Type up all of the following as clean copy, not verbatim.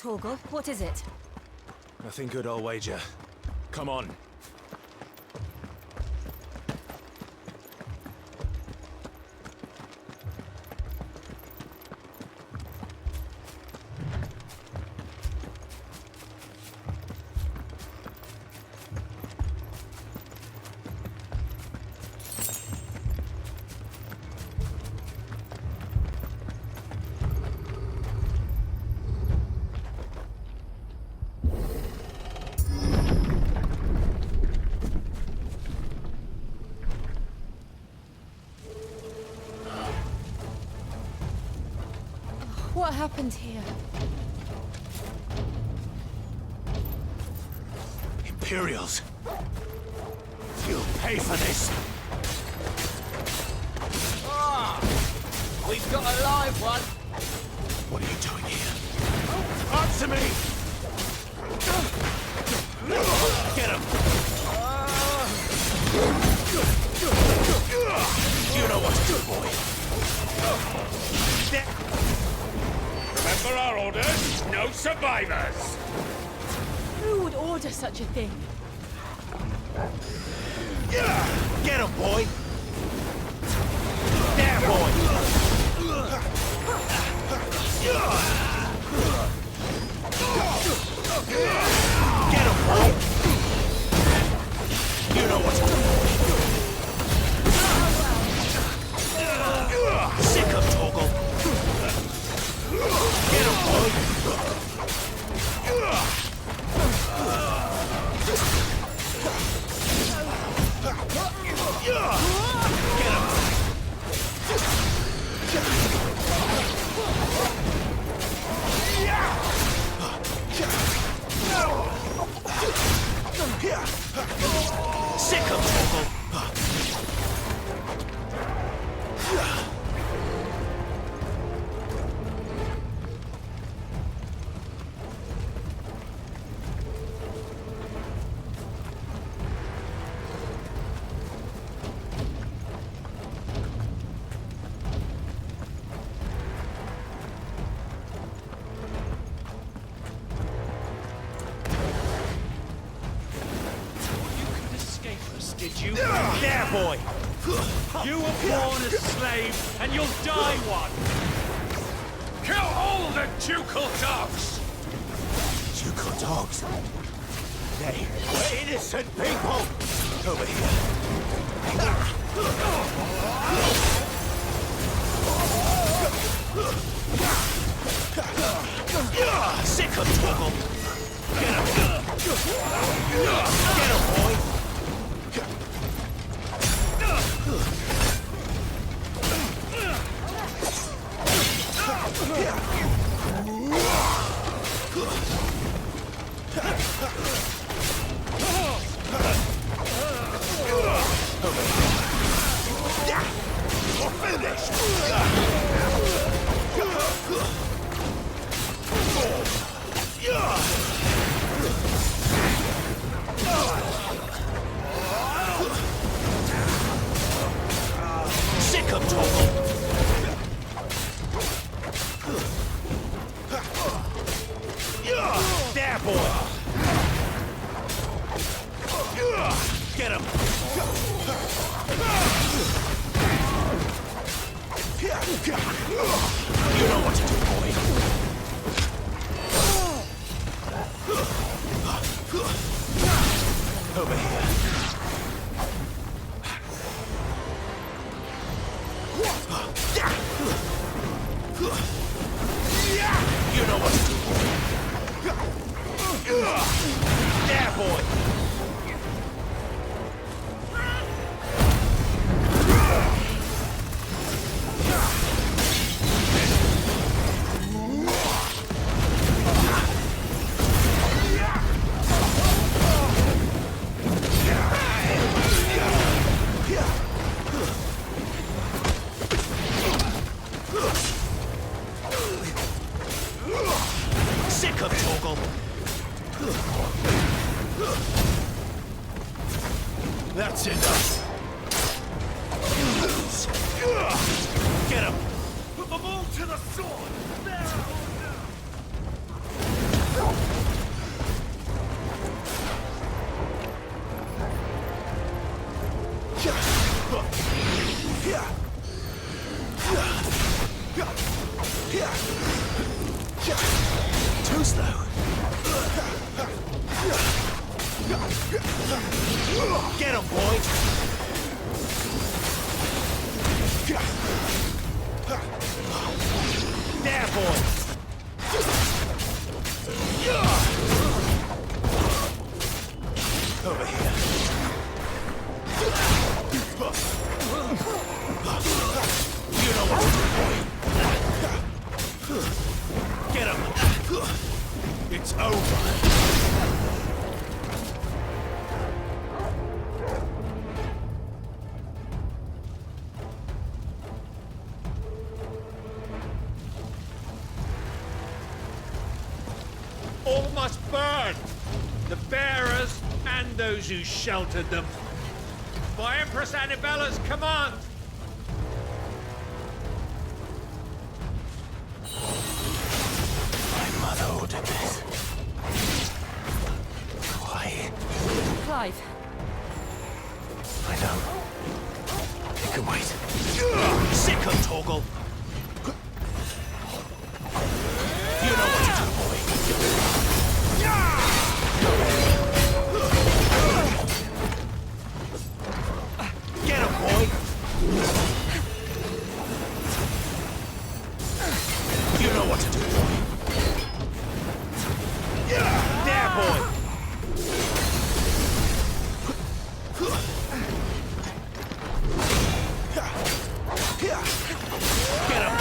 Torgal, what is it? Nothing good, I'll wager. Come on. What happened here? Imperials! You'll pay for this! Ah! We've got a live one! What are you doing here? Answer me! Get him! You know what to do, boy! Remember our orders? No survivors! Who would order such a thing? Get him, boy! There, boy! Get him, boy! You know what to do. Sick of Torgal! Get him, boy! Get him! Sick of Torgal! Did you? There, boy! You were born a slave, and you'll die one! Kill all the ducal dogs! Ducal dogs? They were innocent people! Over here. Sick of Torgal! Get him! Get him, boy! You're finished! Sick of Torgal! There, boy! Get him! You know what to do, boy! Over here. You know what to do, boy! There, boy! Sick of Torgal! That's enough! Get him! Put them all to the sword! There! Too slow. Get him, boy! There, boy! Over here. You know what to do, boy. Get him! It's over. All must burn! The bearers and those who sheltered them. By Empress Annibella's command! My mother ordered this. Why? Clive. I know. It can wait. Sick of Torgal! You know what to do, boy. Get him, boy! You know what to do, boy. There, boy! Get him!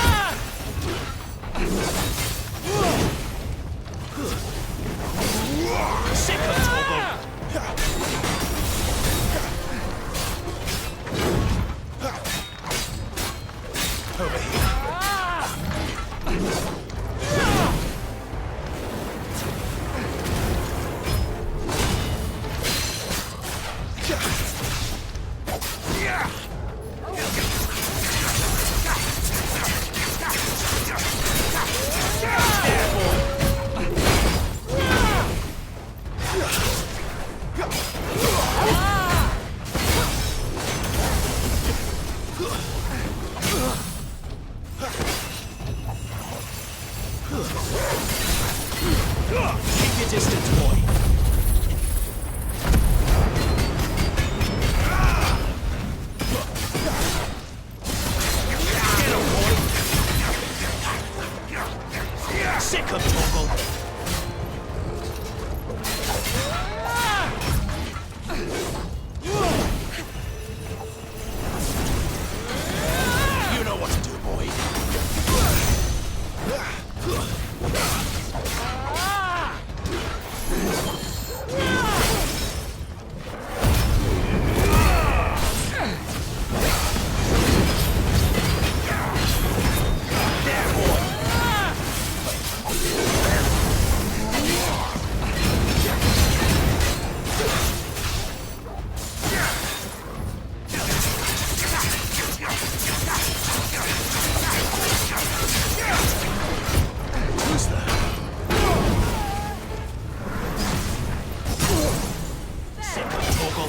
Sick of Torgal! Over here. Keep your distance, boy. Get him, boy. Sick of Torgal. You know what to do, boy. Who's that? Sick of Torgal.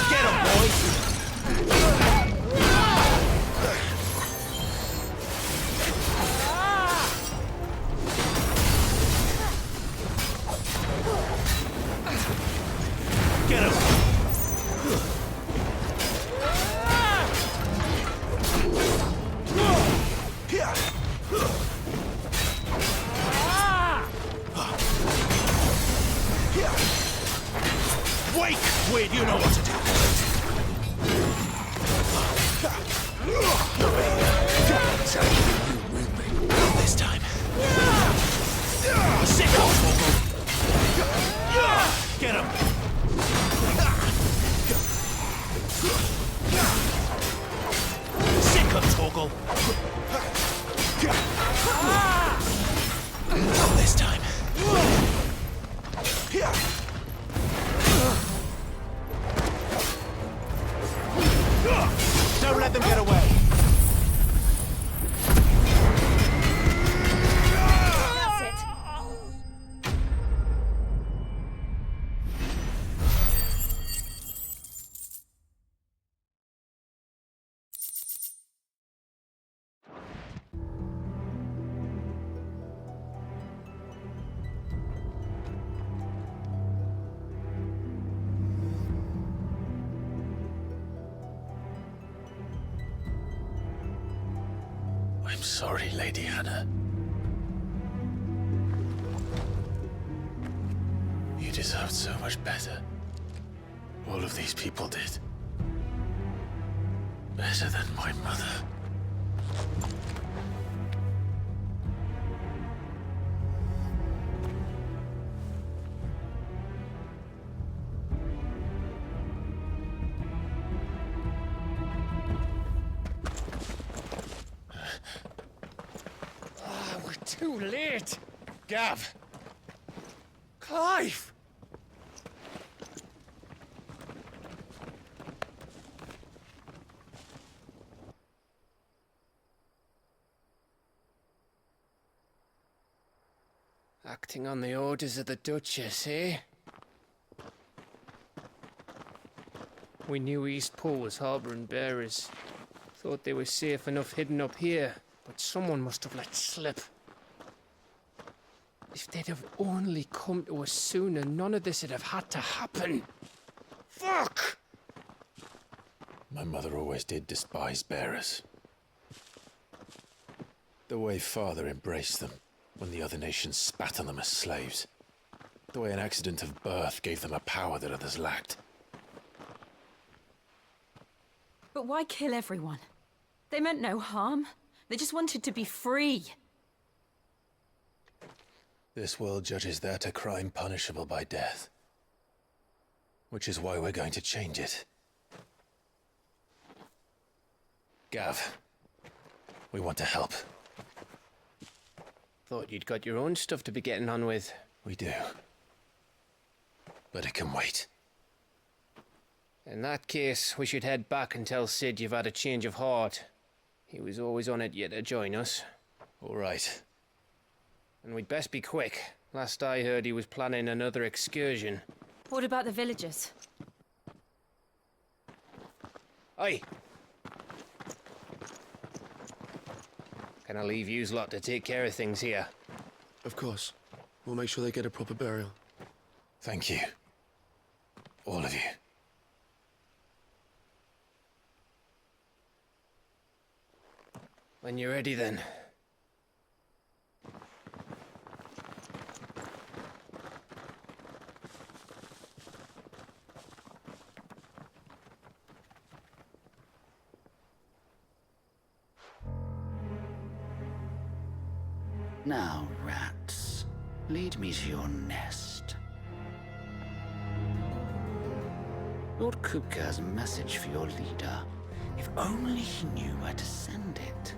Get him, boy! Get him! Wait! Wait, you know what to do. Not this time. Sick of Torgal. Get him! Sick of Torgal. Don't let them get away! That's it. I'm sorry, Lady Hannah. You deserved so much better. All of these people did. Better than my mother. We're too late. Gav. Clive. Acting on the orders of the Duchess, eh? We knew Eastport was harbouring bearers. Thought they were safe enough hidden up here, but someone must have let slip. If they'd have only come to us sooner, none of this would have had to happen. Fuck! My mother always did despise bearers. The way Father embraced them when the other nations spat on them as slaves. The way an accident of birth gave them a power that others lacked. But why kill everyone? They meant no harm. They just wanted to be free. This world judges that a crime punishable by death. Which is why we're going to change it. Gav, we want to help. Thought you'd got your own stuff to be getting on with. We do. But it can wait. In that case, we should head back and tell Sid you've had a change of heart. He was always on it yet to join us. All right. And we'd best be quick. Last I heard, he was planning another excursion. What about the villagers? Aye. Can I leave yous lot to take care of things here? Of course. We'll make sure they get a proper burial. Thank you. All of you. When you're ready, then. Now, rats, lead me to your nest. Lord Kupka has a message for your leader. If only he knew where to send it.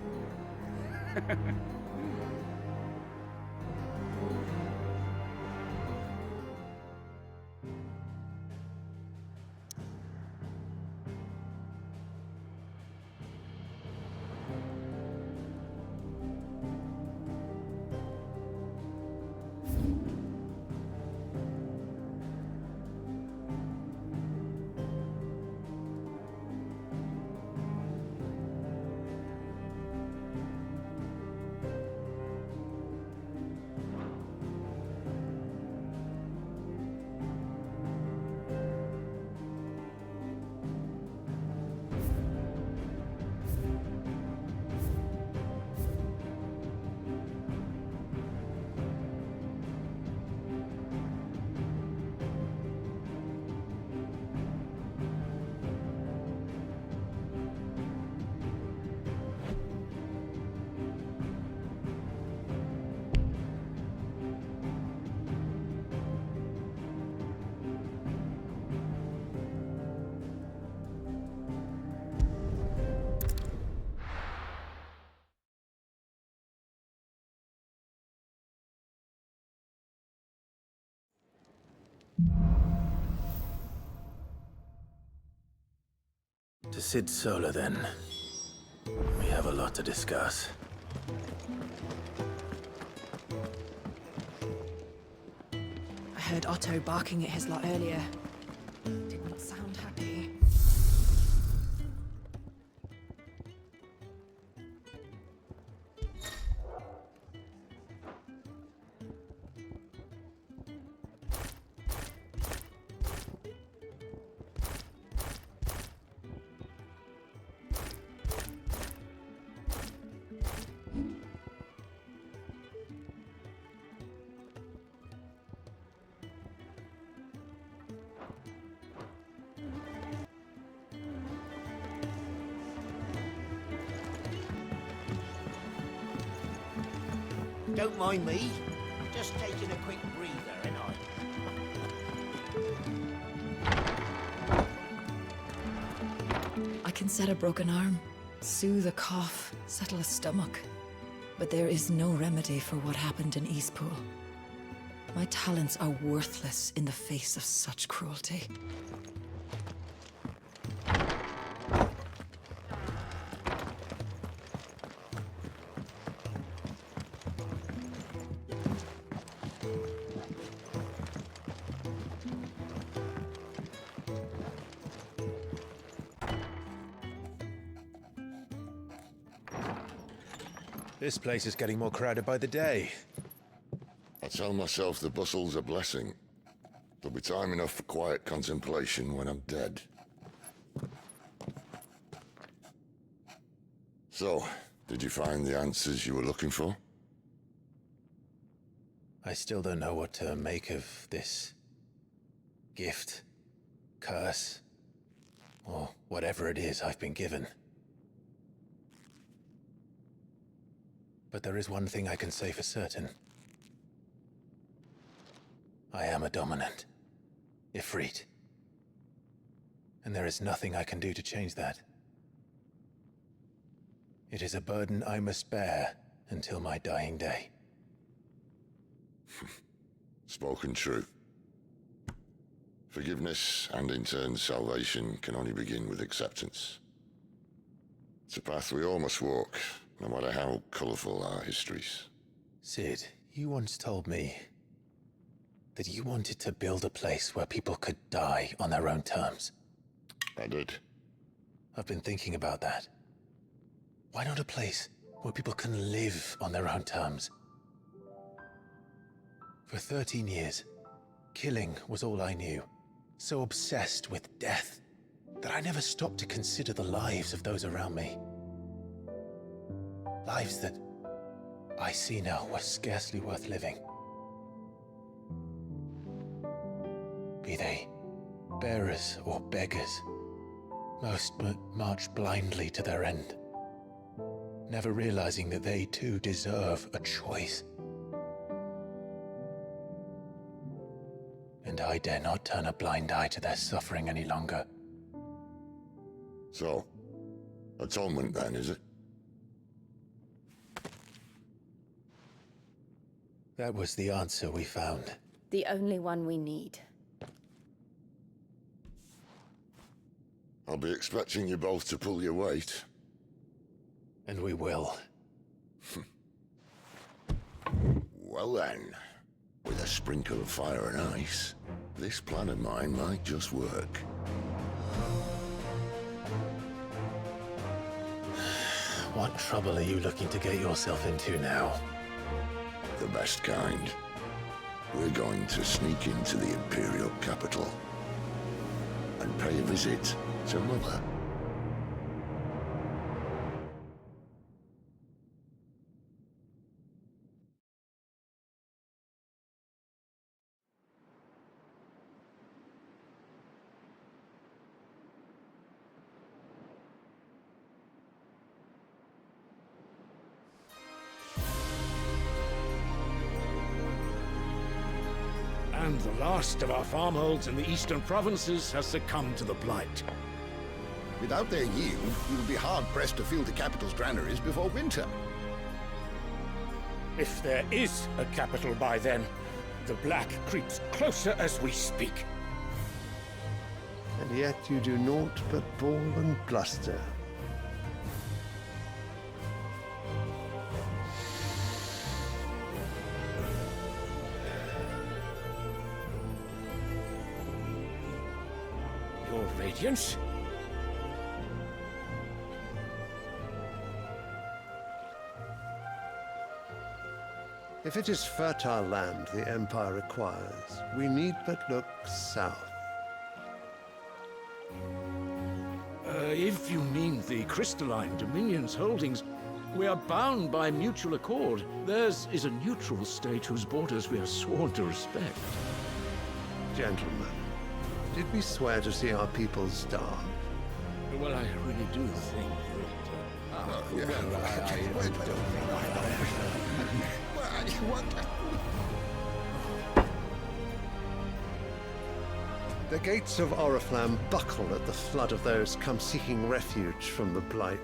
To Sid Solar, then. We have a lot to discuss. I heard Otto barking at his lot earlier. Did not sound happy. Don't mind me. Just taking a quick breather, ain't I? I can set a broken arm, soothe a cough, settle a stomach. But there is no remedy for what happened in Eastpool. My talents are worthless in the face of such cruelty. This place is getting more crowded by the day. I tell myself the bustle's a blessing. There'll be time enough for quiet contemplation when I'm dead. So, did you find the answers you were looking for? I still don't know what to make of this gift, curse, or whatever it is I've been given. But there is one thing I can say for certain. I am a dominant, Ifrit. And there is nothing I can do to change that. It is a burden I must bear until my dying day. Spoken true. Forgiveness, and in turn salvation, can only begin with acceptance. It's a path we all must walk, no matter how colourful our histories. Sid, you once told me that you wanted to build a place where people could die on their own terms. I did. I've been thinking about that. Why not a place where people can live on their own terms? For 13 years, killing was all I knew. So obsessed with death that I never stopped to consider the lives of those around me. Lives that I see now were scarcely worth living. Be they bearers or beggars, most march blindly to their end, never realizing that they too deserve a choice. And I dare not turn a blind eye to their suffering any longer. So, atonement then, is it? That was the answer we found. The only one we need. I'll be expecting you both to pull your weight. And we will. Well then, with a sprinkle of fire and ice, this plan of mine might just work. What trouble are you looking to get yourself into now? The best kind. We're going to sneak into the Imperial capital and pay a visit to Mother. And the last of our farmholds in the eastern provinces has succumbed to the blight. Without their yield, we will be hard-pressed to fill the capital's granaries before winter. If there is a capital by then, The black creeps closer as we speak. And yet you do naught but bawl and bluster. Your Radiance? If it is fertile land the Empire requires, we need but look south. If you mean the crystalline Dominion's holdings, we are bound by mutual accord. Theirs is a neutral state whose borders we are sworn to respect. Gentlemen, did we swear to see our people starve? Well, I really do think The gates of Oriflamme buckle at the flood of those come seeking refuge from the Blight.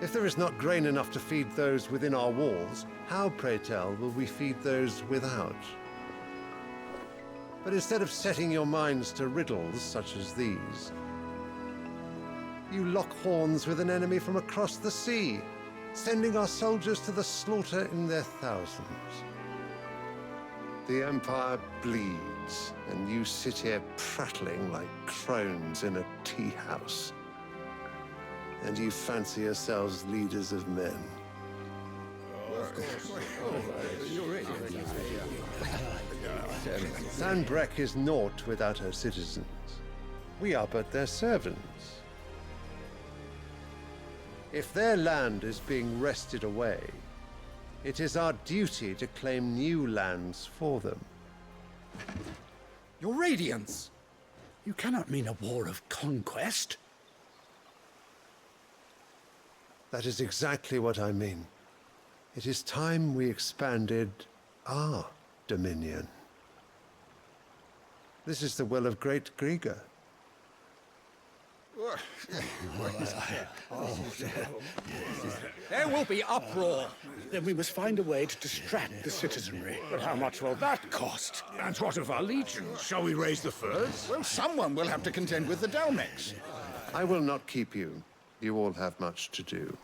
If there is not grain enough to feed those within our walls, how, pray tell, will we feed those without? But instead of setting your minds to riddles such as these, you lock horns with an enemy from across the sea, sending our soldiers to the slaughter in their thousands. The Empire bleeds, and you sit here prattling like crones in a tea house. And you fancy yourselves leaders of men. Sanbreque is naught without her citizens. We are but their servants. If their land is being wrested away, it is our duty to claim new lands for them. Your Radiance! You cannot mean a war of conquest. That is exactly what I mean. It is time we expanded our dominion. This is the will of great Grieger. There will be uproar. Then we must find a way to distract the citizenry. But how much will that cost? And what of our legions? Shall we raise the furs? Well, someone will have to contend with the Dalmex. I will not keep you. You all have much to do.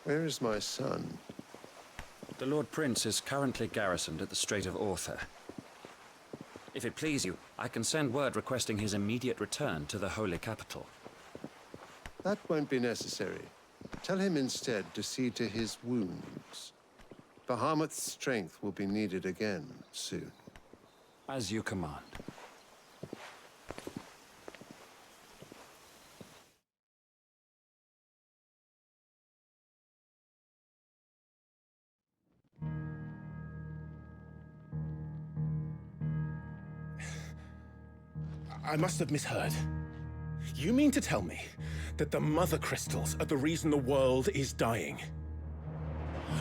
Where is my son? The Lord Prince is currently garrisoned at the Strait of Orther. If it please you, I can send word requesting his immediate return to the Holy Capital. That won't be necessary. Tell him instead to see to his wounds. Bahamut's strength will be needed again soon. As you command. I must have misheard. You mean to tell me that the Mother Crystals are the reason the world is dying?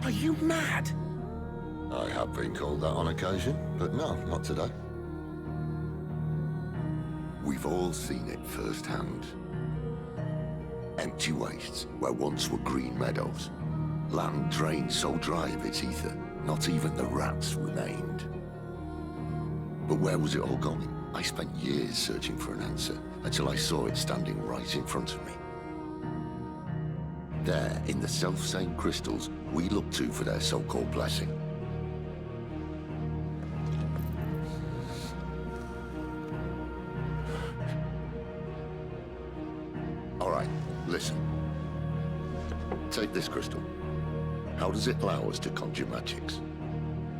Are you mad? I have been called that on occasion, but no, not today. We've all seen it firsthand. Empty wastes where once were green meadows. Land drained so dry of its ether, not even the rats remained. But where was it all going? I spent years searching for an answer, until I saw it standing right in front of me. There, in the self-same crystals we look to for their so-called blessing. All right, listen. Take this crystal. How does it allow us to conjure magics?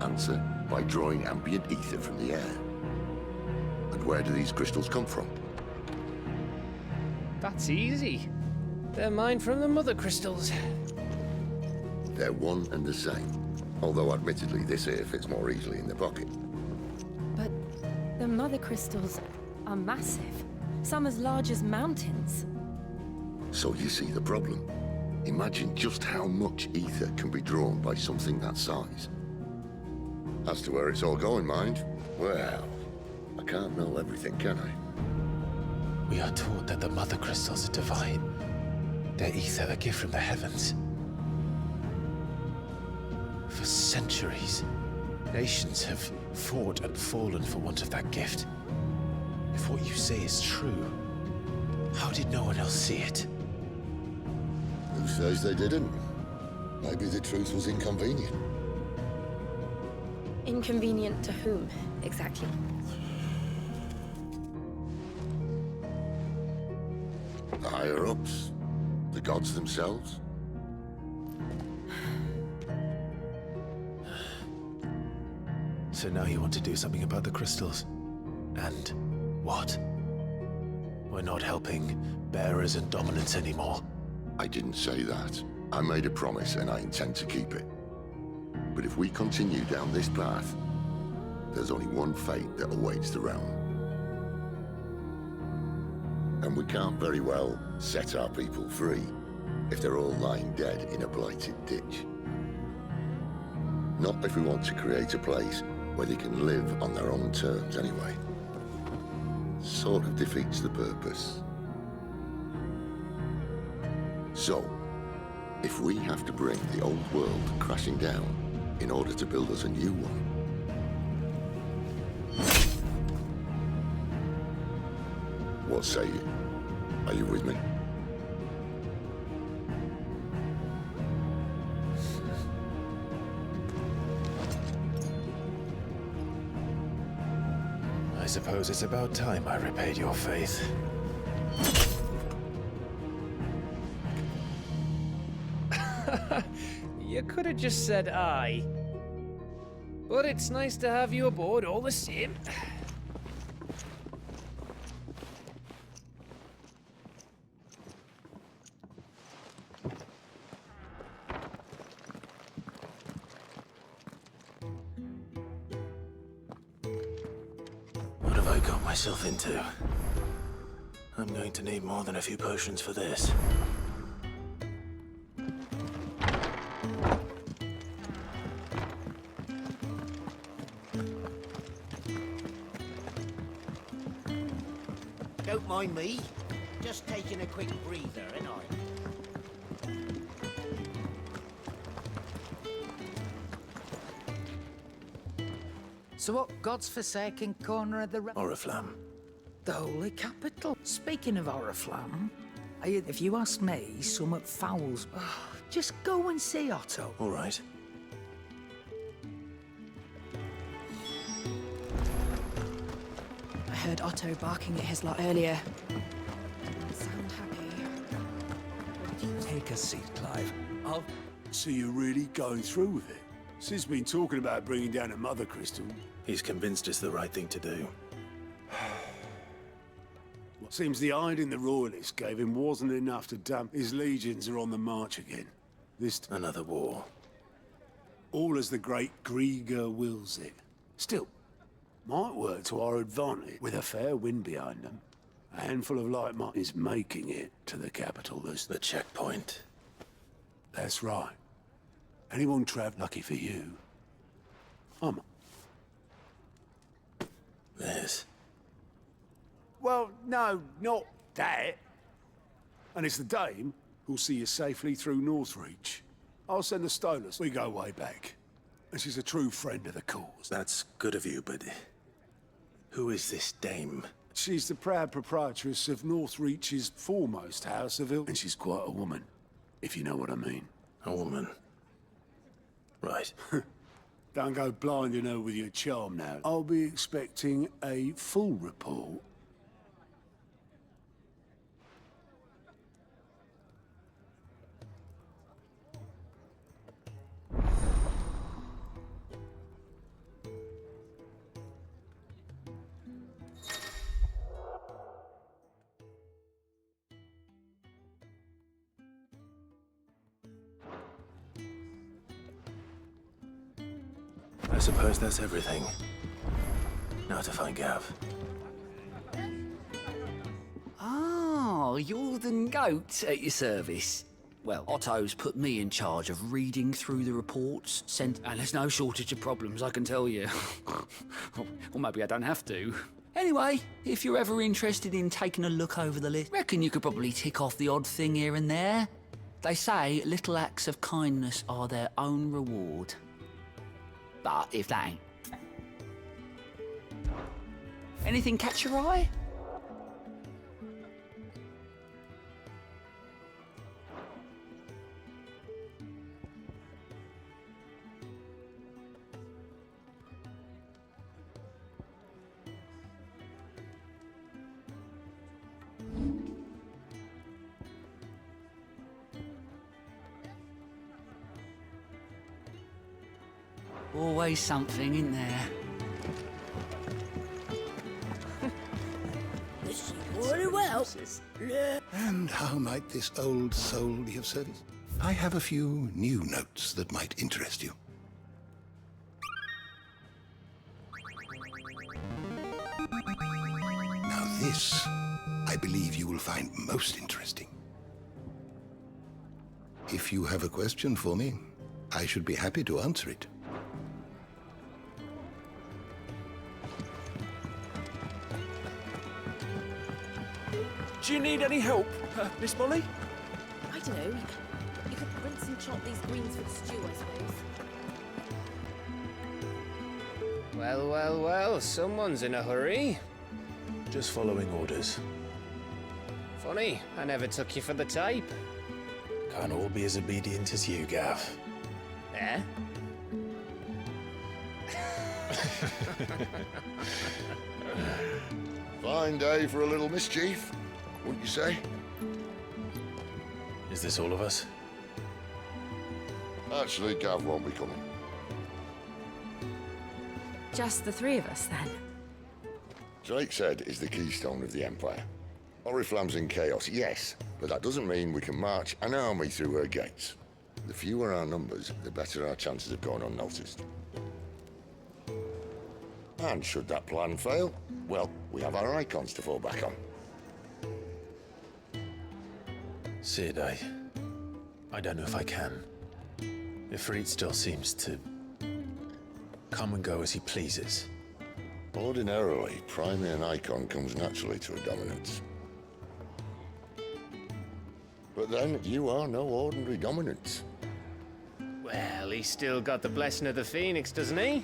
Answer, by drawing ambient ether from the air. And where do these crystals come from? That's easy. They're mined from the Mother Crystals. They're one and the same. Although admittedly this here fits more easily in the pocket. But the Mother Crystals are massive. Some as large as mountains. So you see the problem. Imagine just how much ether can be drawn by something that size. As to where it's all going, mind, well, I can't know everything, can I? We are taught that the mother crystals are divine. Their ether a gift from the heavens. For centuries, nations have fought and fallen for want of that gift. If what you say is true, how did no one else see it? Who says they didn't? Maybe the truth was inconvenient. Inconvenient to whom, exactly? The higher-ups? The gods themselves? So now you want to do something about the crystals? And what? We're not helping bearers and dominants anymore. I didn't say that. I made a promise and I intend to keep it. But if we continue down this path, there's only one fate that awaits the realm. And we can't very well set our people free if they're all lying dead in a blighted ditch. Not if we want to create a place where they can live on their own terms anyway. Sort of defeats the purpose. So, if we have to bring the old world crashing down in order to build us a new one, what say you? Are you with me? I suppose it's about time I repaid your faith. You could have just said aye. But it's nice to have you aboard all the same. What have I got myself into? I'm going to need more than a few potions for this. Don't mind me. Just taking a quick breather, ain't I? So what God's forsaken corner of the Oriflamme. The holy capital. Speaking of Oriflamme, if you ask me, somewhat fouls. Just go and see Otto. All right. I heard Otto barking at his lot earlier. Didn't sound happy. Take a seat, Clive. So you're really going through with it? Sid's been talking about bringing down a mother crystal. He's convinced it's the right thing to do. Seems the hiding the royalists gave him wasn't enough to dump. His legions are on the march again. Another war. All as the great Grieger wills it. Still, might work to our advantage with a fair wind behind them. A handful of light might is making it to the capital. The checkpoint. That's right. Anyone trapped, lucky for you. This. Well, no, not that. And it's the dame who'll see you safely through Northreach. I'll send the Stolas. We go way back. And she's a true friend of the cause. That's good of you, but who is this dame? She's the proud proprietress of Northreach's foremost house of ill. And she's quite a woman, if you know what I mean. A woman. Right. Don't go blinding her with your charm now. I'll be expecting a full report. I suppose that's everything. Now to find Gav. Oh, you're the goat at your service. Well, Otto's put me in charge of reading through the reports sent, and there's no shortage of problems, I can tell you. Or maybe I don't have to. Anyway, if you're ever interested in taking a look over the list, reckon you could probably tick off the odd thing here and there. They say little acts of kindness are their own reward. But if that ain't... Anything catch your eye? Always something, isn't there? Very well. And how might this old soul be of service? I have a few new notes that might interest you. Now this, I believe you will find most interesting. If you have a question for me, I should be happy to answer it. Do you need any help, Miss Molly? I don't know. You could rinse and chop these greens for the stew, I suppose. Well, well, well, someone's in a hurry. Just following orders. Funny, I never took you for the type. Can't all be as obedient as you, Gav. Eh? Fine day for a little mischief, wouldn't you say? Is this all of us? Actually, Gav won't be coming. Just the three of us, then? Drake's Head is the keystone of the Empire. Oriflamme's in chaos, yes, but that doesn't mean we can march an army through her gates. The fewer our numbers, the better our chances of going unnoticed. And should that plan fail, well, we have our icons to fall back on. Sid, I don't know if I can. Ifrit still seems to come and go as he pleases. Ordinarily, priming an icon comes naturally to a dominance. But then, you are no ordinary dominance. Well, he's still got the blessing of the Phoenix, doesn't he?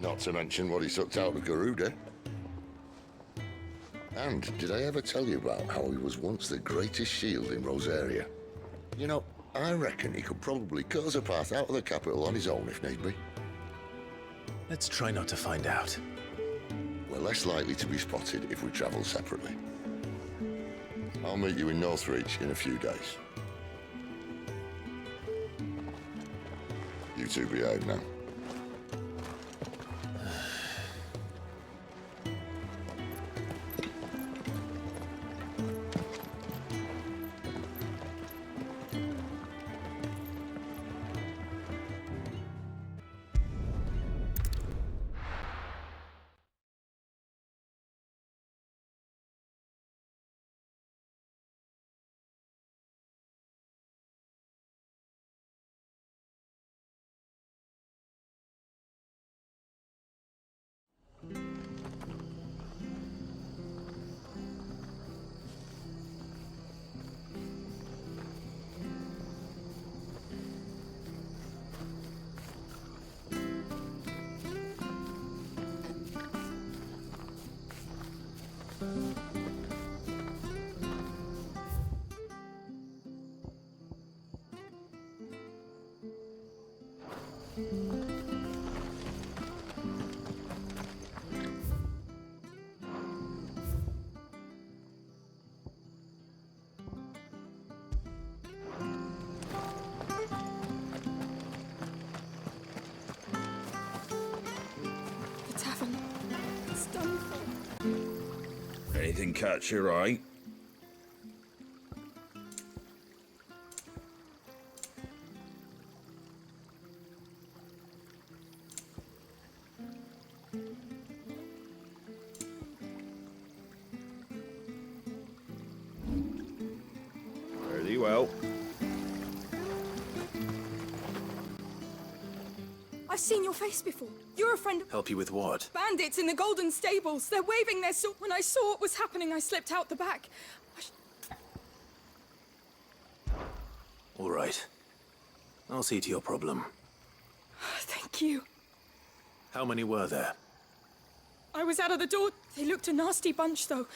Not to mention what he sucked out of Garuda. And did I ever tell you about how he was once the greatest shield in Rosaria? You know, I reckon he could probably cut us a path out of the capital on his own if need be. Let's try not to find out. We're less likely to be spotted if we travel separately. I'll meet you in Northreach in a few days. You two behave now. The tavern. It's done for. Anything catch your eye? I've seen your face before. You're a friend of Help you with what? bandits in the Golden Stables. They're waving their sword. When I saw what was happening, I slipped out the back. All right. I'll see to your problem. Thank you. How many were there? I was out of the door. They looked a nasty bunch, though.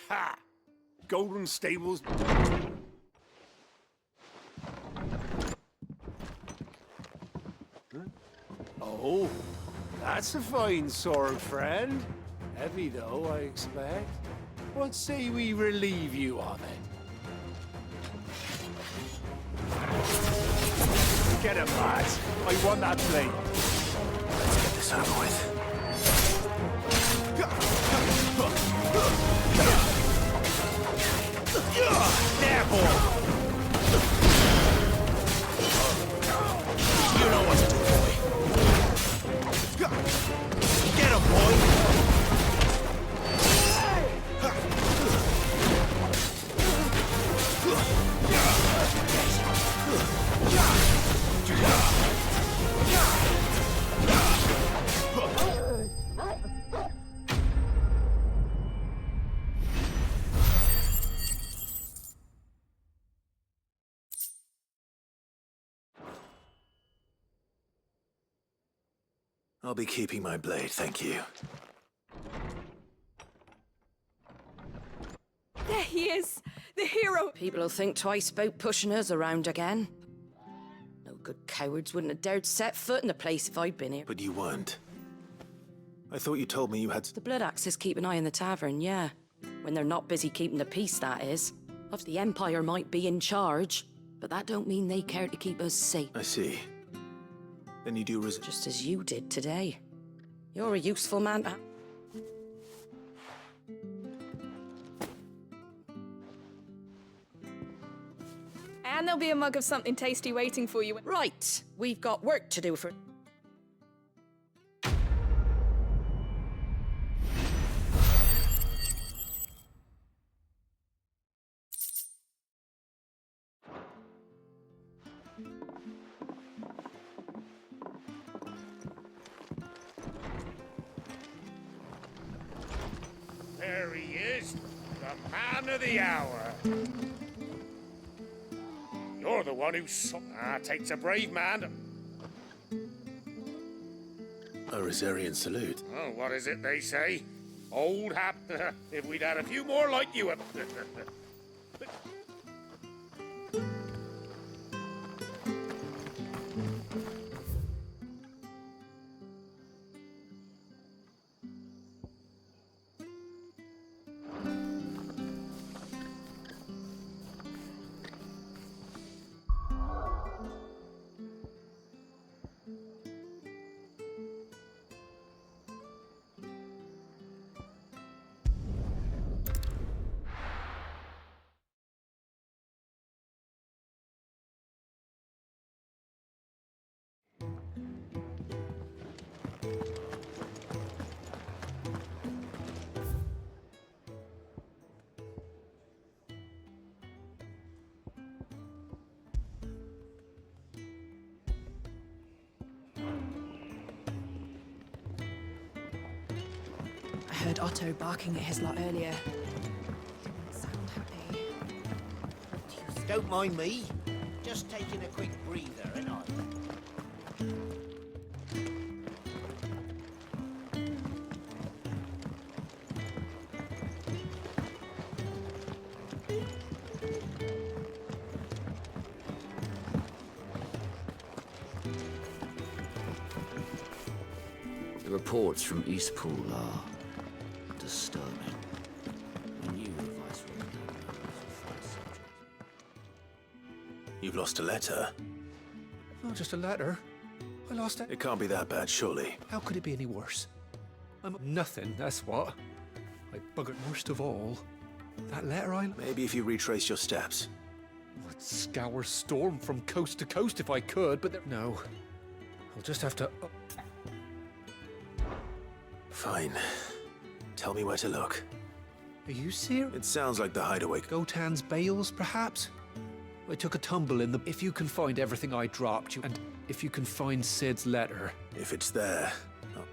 Ha! Golden Stables. Oh, that's a fine sword, friend. Heavy, though, I expect. What say we relieve you of it? Get him, lads. I want that blade. Let's get this over with. There, boy! You know what to do, boy. Get him, boy! I'll be keeping my blade, thank you. There he is, the hero. People will think twice about pushing us around again. No good cowards wouldn't have dared set foot in the place if I'd been here. But you weren't. I thought you told me you had... The Blood Axes keep an eye on the tavern, yeah. When they're not busy keeping the peace, that is. Of the Empire might be in charge, but that don't mean they care to keep us safe. I see. Then you do just as you did today. You're a useful man to... And there'll be a mug of something tasty waiting for you. Right, we've got work to do for... There he is, the man of the hour. You're the one who takes a brave man. A Rosarian salute. Oh, what is it they say? Old hap. If we'd had a few more like you. I heard Otto barking at his lot earlier. Sound happy. Don't mind me. Just taking a quick breather, ain't I? The reports from Eastpool are disturbing. We knew the Viceroy had You've lost a letter. Not just a letter. I lost it. It can't be that bad, surely. How could it be any worse? I'm nothing, that's what. I buggered worst of all. That letter I... Maybe if you retrace your steps. I'd scour Storm from coast to coast if I could, but there... No. We'll just have to... Fine. Tell me where to look. Are you serious? It sounds like the hideaway. Gotan's bales, perhaps? I took a tumble in the... If you can find everything I dropped you, and if you can find Sid's letter... If it's there... Oh.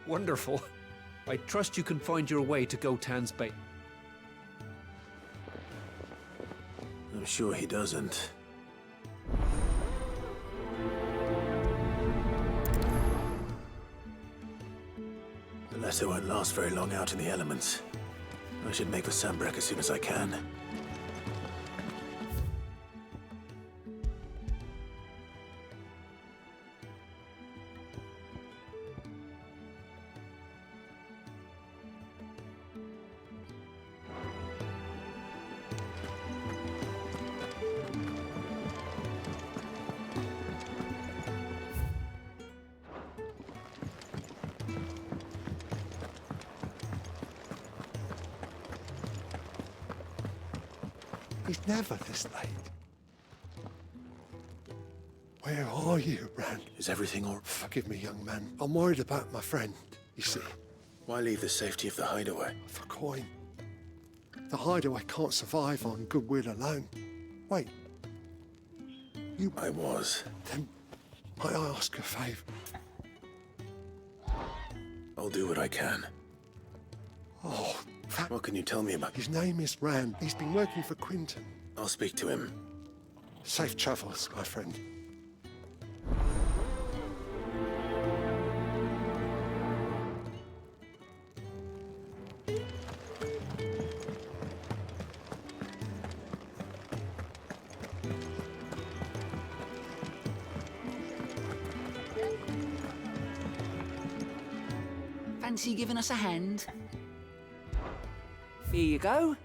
Wonderful. I trust you can find your way to Gotan's bale. I'm sure he doesn't. The letter won't last very long out in the elements. I should make for Sambrek as soon as I can. He's never this late. Where are you, Ran? Is everything all... Forgive me, young man. I'm worried about my friend, you see. Why leave the safety of the hideaway? For coin. The hideaway can't survive on goodwill alone. Wait. You... I was. Then, might I ask a favour? I'll do what I can. Oh, what can you tell me about... His name is Ran. He's been working for Quinton. I'll speak to him. Safe travels, my friend. Fancy giving us a hand? Here you go.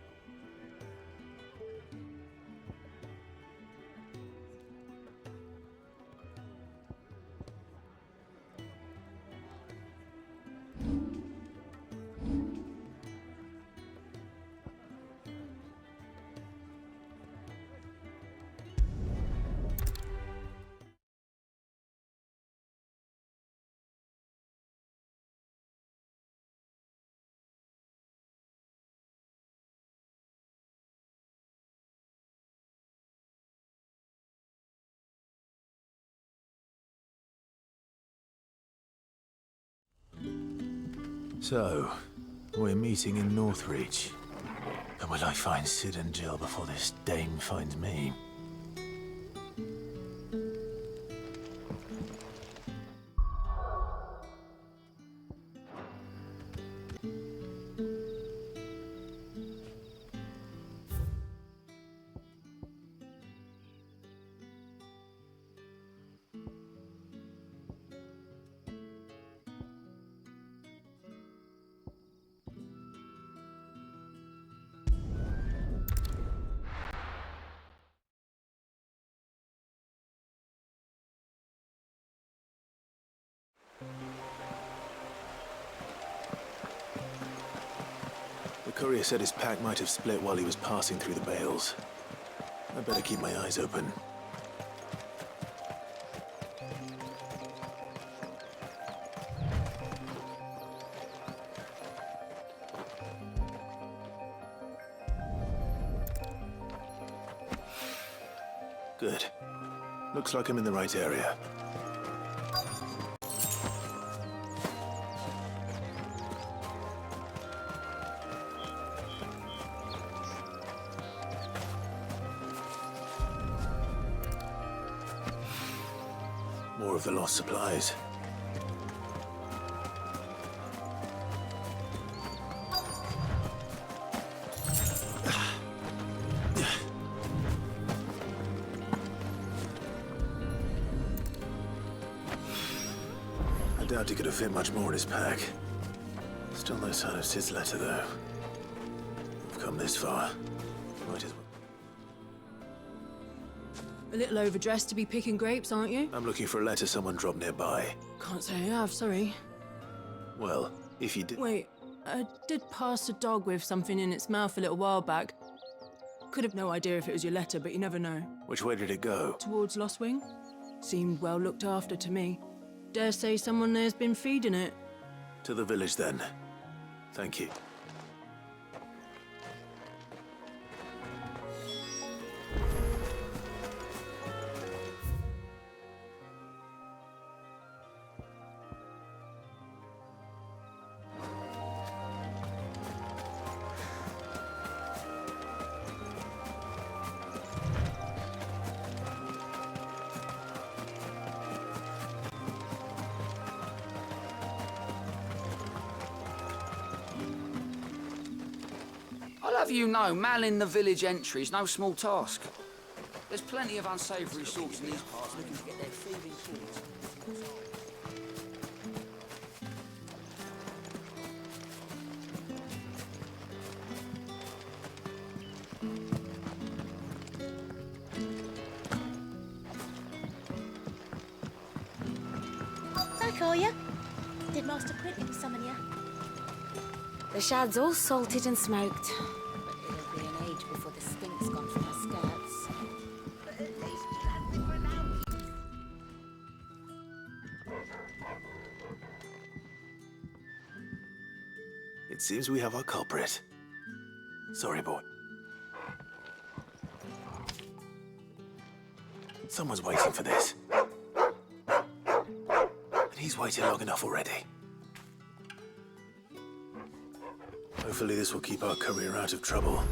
So, we're meeting in Northreach. And will I find Sid and Jill before this dame finds me? The courier said his pack might have split while he was passing through the bales. I'd better keep my eyes open. Good. Looks like I'm in the right area. More of the lost supplies. I doubt he could have fit much more in his pack. Still no sign of Sid's letter, though. We've come this far. Might as well. A little overdressed to be picking grapes, aren't you? I'm looking for a letter someone dropped nearby. Can't say I have, sorry. Well, if you did... Wait, I did pass a dog with something in its mouth a little while back. Could have no idea if it was your letter, but you never know. Which way did it go? Towards Lost Wing? Seemed well looked after to me. Dare say someone there's been feeding it. To the village, then. Thank you. I'll have you know, manning the village entry is no small task. There's plenty of unsavoury sorts in these parts looking to get their thieving kids. Back, are you? Did Master Quentin summon you? The shad's all salted and smoked. But it'll be an age before the stink's gone from her skirts. But at least you have the renown. It seems we have our culprit. Sorry, boy. Someone's waiting for this. And he's waited long enough already. Hopefully this will keep our career out of trouble.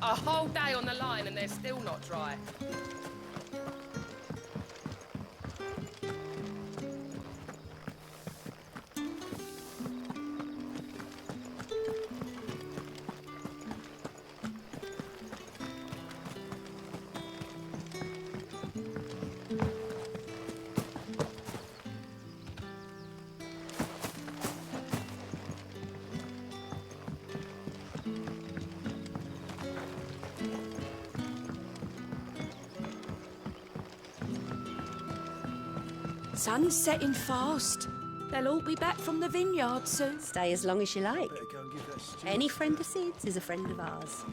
A whole day on the line and they're still not dry. Sun's setting fast. They'll all be back from the vineyard soon. Stay as long as you like. Any friend of Sid's is a friend of ours.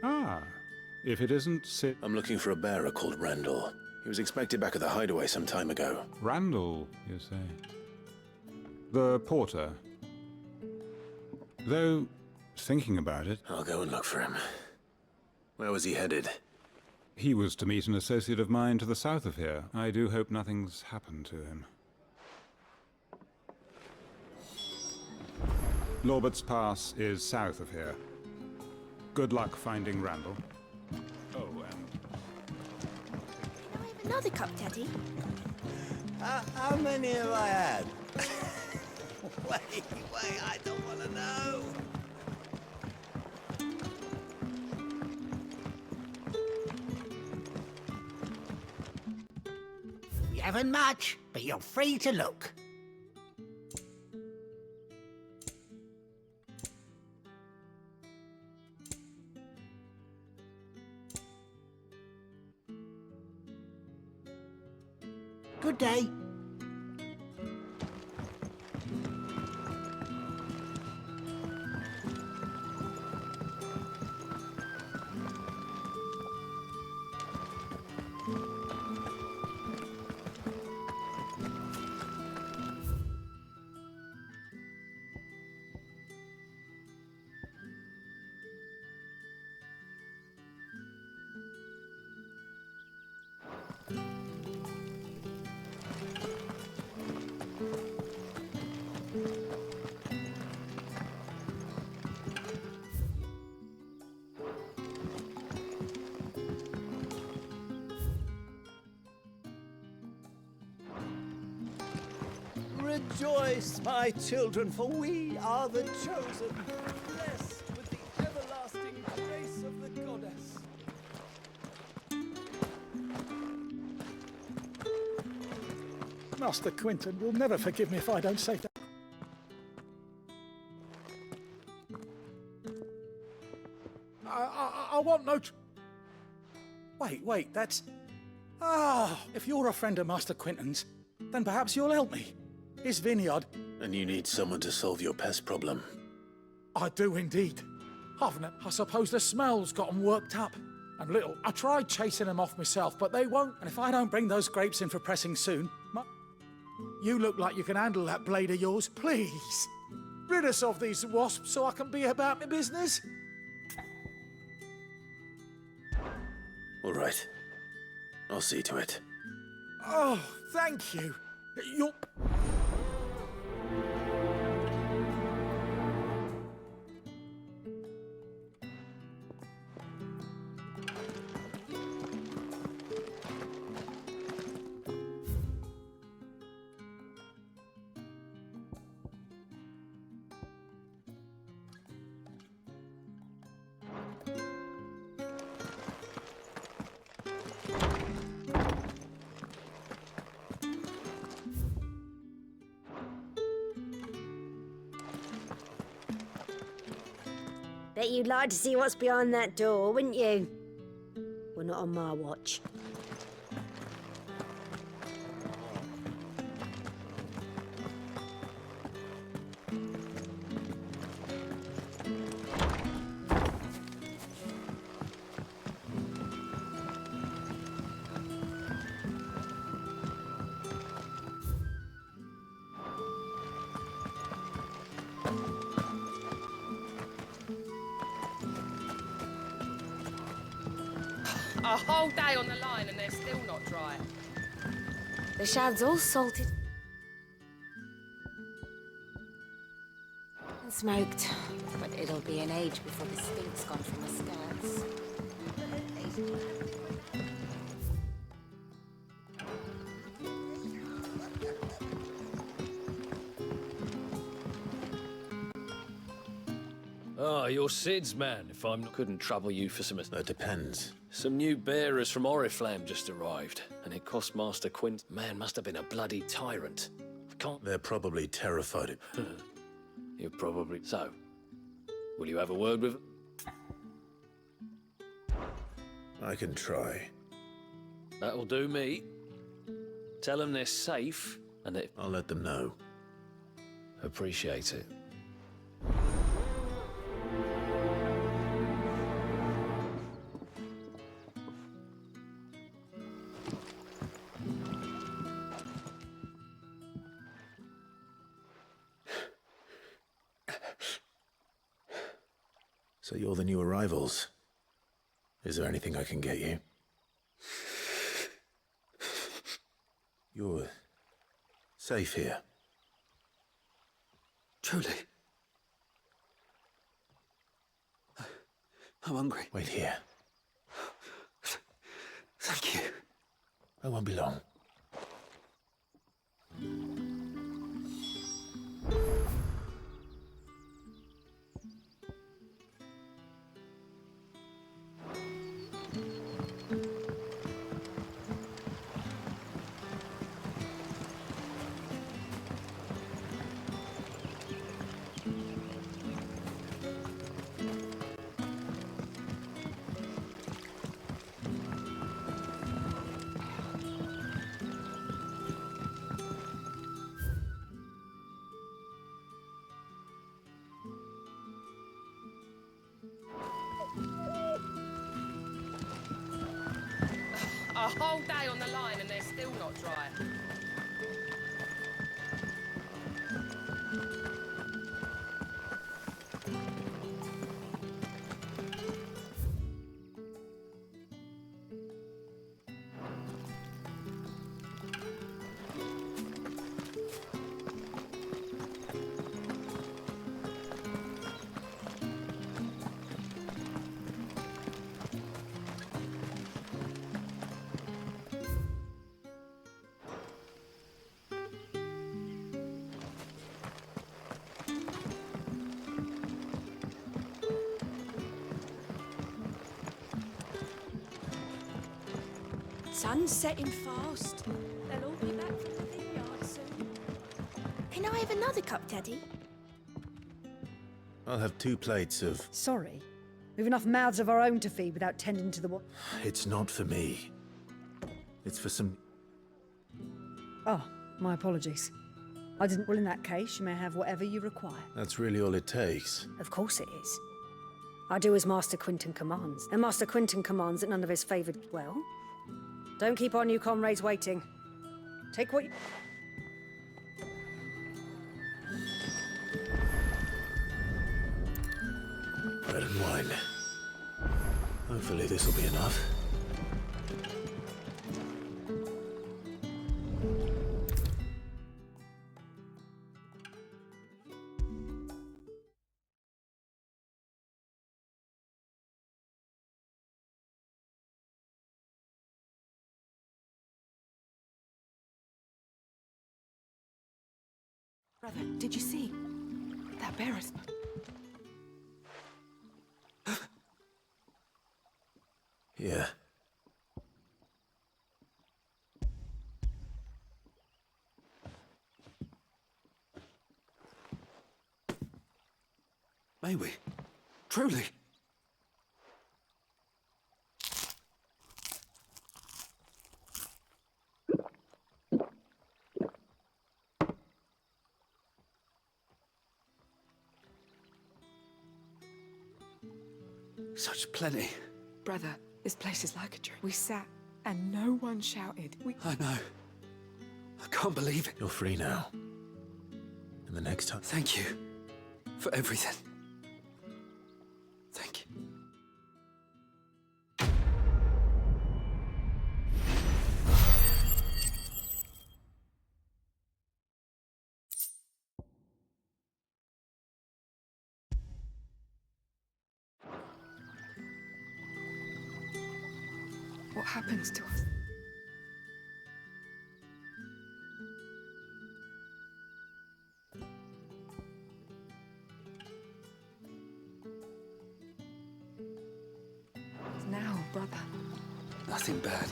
Ah, if it isn't Sid... I'm looking for a bearer called Randall. He was expected back at the hideaway some time ago. Randall, you say? The porter. Though, thinking about it... I'll go and look for him. Where was he headed? He was to meet an associate of mine to the south of here. I do hope nothing's happened to him. Lorbert's Pass is south of here. Good luck finding Randall. Oh, and... Another cup, Teddy. How many have I had? wait, I don't want to know. We haven't much, but you're free to look. Good day. Rejoice, my children, for we are the chosen, blessed with the everlasting grace of the goddess. Master Quentin will never forgive me if I don't say that. I want no... Wait, that's... Ah, if you're a friend of Master Quentin's, then perhaps you'll help me. his vineyard. And you need someone to solve your pest problem. I do indeed. I suppose the smell's got 'em worked up. And little, I tried chasing them off myself, but they won't. And if I don't bring those grapes in for pressing soon, you look like you can handle that blade of yours. Please, rid us of these wasps so I can be about my business. All right. I'll see to it. Oh, thank you. You're... Bet you'd like to see what's behind that door, wouldn't you? Well, not on my watch. A whole day on the line and they're still not dry. The shad's all salted and smoked, but it'll be an age before the stink's gone from the skirts. Ah, you're Sid's man, if I'm not... Couldn't trouble you for some... That depends. Some new bearers from Oriflamme just arrived, and it cost Master Quint... Man must have been a bloody tyrant. I can't... They're probably terrified of... You're probably... So, will you have a word with them? I can try. That'll do me. Tell them they're safe, and that... I'll let them know. Appreciate it. So you're the new arrivals. Is there anything I can get you? You're safe here. Truly. I'm hungry. Wait here. Thank you. I won't be long. A whole day on the line and they're still not dry. Sun's setting fast. They'll all be back from the vineyard soon. Can I have another cup, Daddy? I'll have 2 plates of... Sorry. We've enough mouths of our own to feed without tending to the what? It's not for me. It's for some... Oh, my apologies. I didn't. Well, in that case, you may have whatever you require. That's really all it takes. Of course it is. I do as Master Quinton commands. And Master Quinton commands that none of his favoured... Well, don't keep our new comrades waiting. Take what you... Bread and wine. Hopefully this will be enough. Brother, did you see? That bear is... Yeah. May we? Truly? Such plenty. Brother, this place is like a dream. We sat and no one shouted. I know. I can't believe it. You're free now. And the next time... Thank you for everything. Thank you. What happens to us? Now, brother. Nothing bad.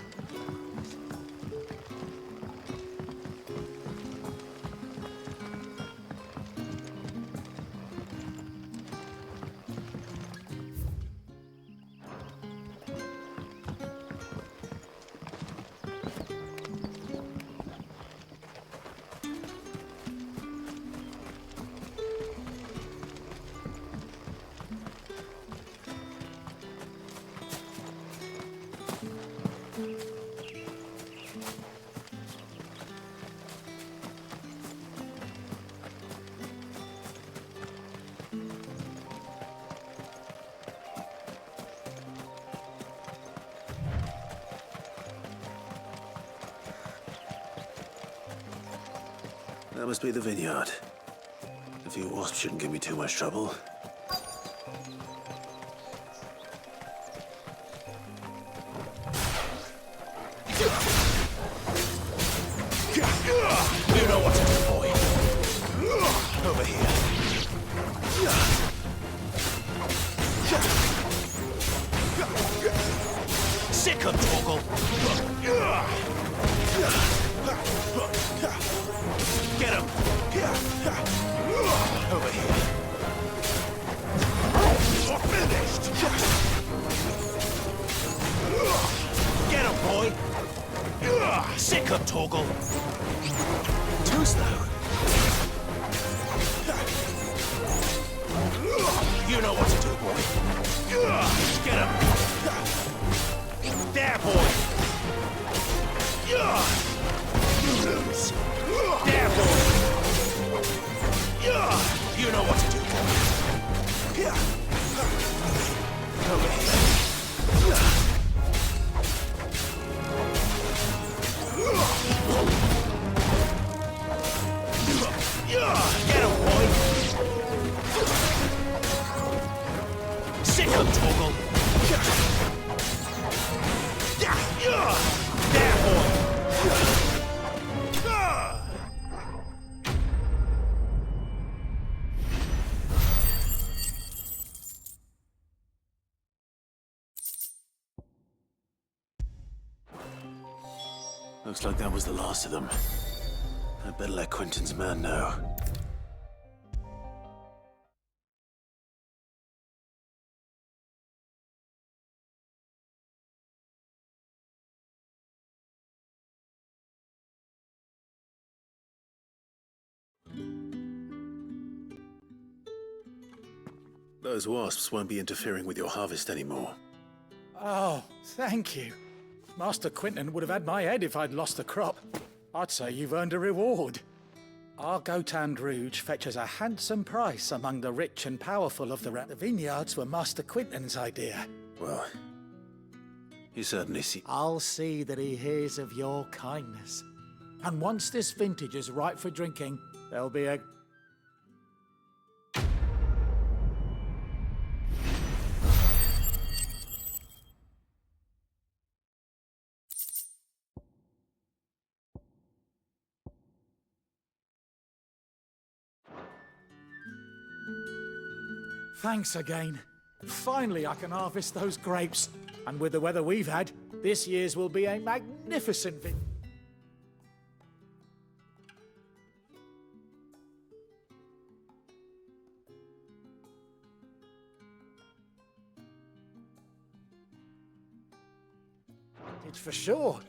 That must be the vineyard. A few wasps shouldn't give me too much trouble. You know what to do, boy. Over here. Sick of Torgal. Get him! Over here. You're finished! Get him, boy! Sick of Torgal! Too slow. You know what to do, boy. Get him! There, boy! You lose! There, boy! You know what to do, boy. Over here. Get him, boy! Sick of Torgal! There, boy! Looks like that was the last of them. I'd better let Quinton's man know. Those wasps won't be interfering with your harvest anymore. Oh, thank you. Master Quinton would have had my head if I'd lost the crop. I'd say you've earned a reward. Our Gotand Rouge fetches a handsome price among the rich and powerful of the realm. The vineyards were Master Quinton's idea. Well, you certainly see. I'll see that he hears of your kindness. And once this vintage is ripe for drinking, there'll be a... Thanks again. Finally, I can harvest those grapes. And with the weather we've had, this year's will be a magnificent vintage. For sure.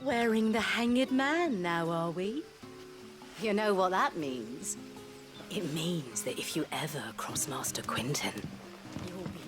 Wearing the Hanged Man now, are we? You know what that means? It means that if you ever cross Master Quinton, you'll be...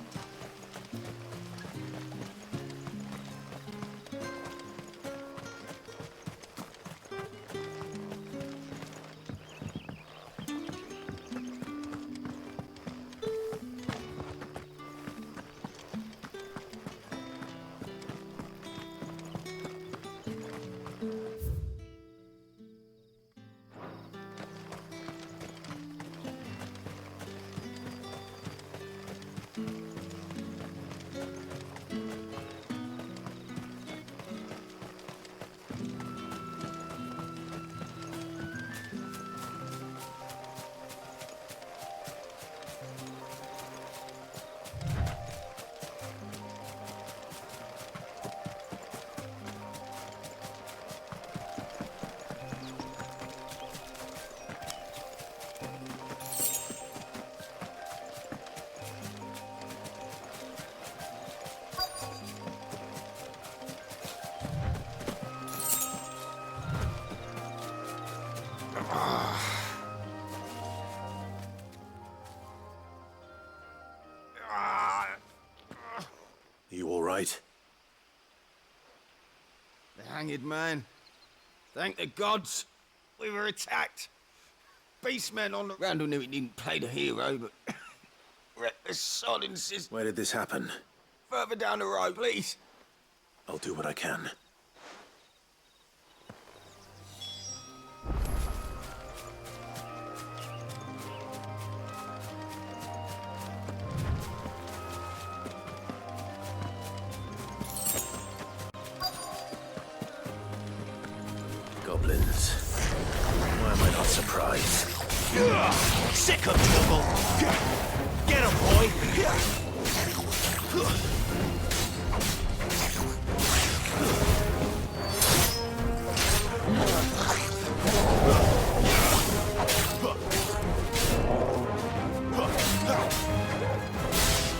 You all right? The Hanged Man. Thank the gods. We were attacked. Beastmen on the... Randall knew he didn't play the hero, but... reckless sod insists... Where did this happen? Further down the road, please. I'll do what I can. Goblins. Why am I not surprised? Sick of trouble! Get him, boy!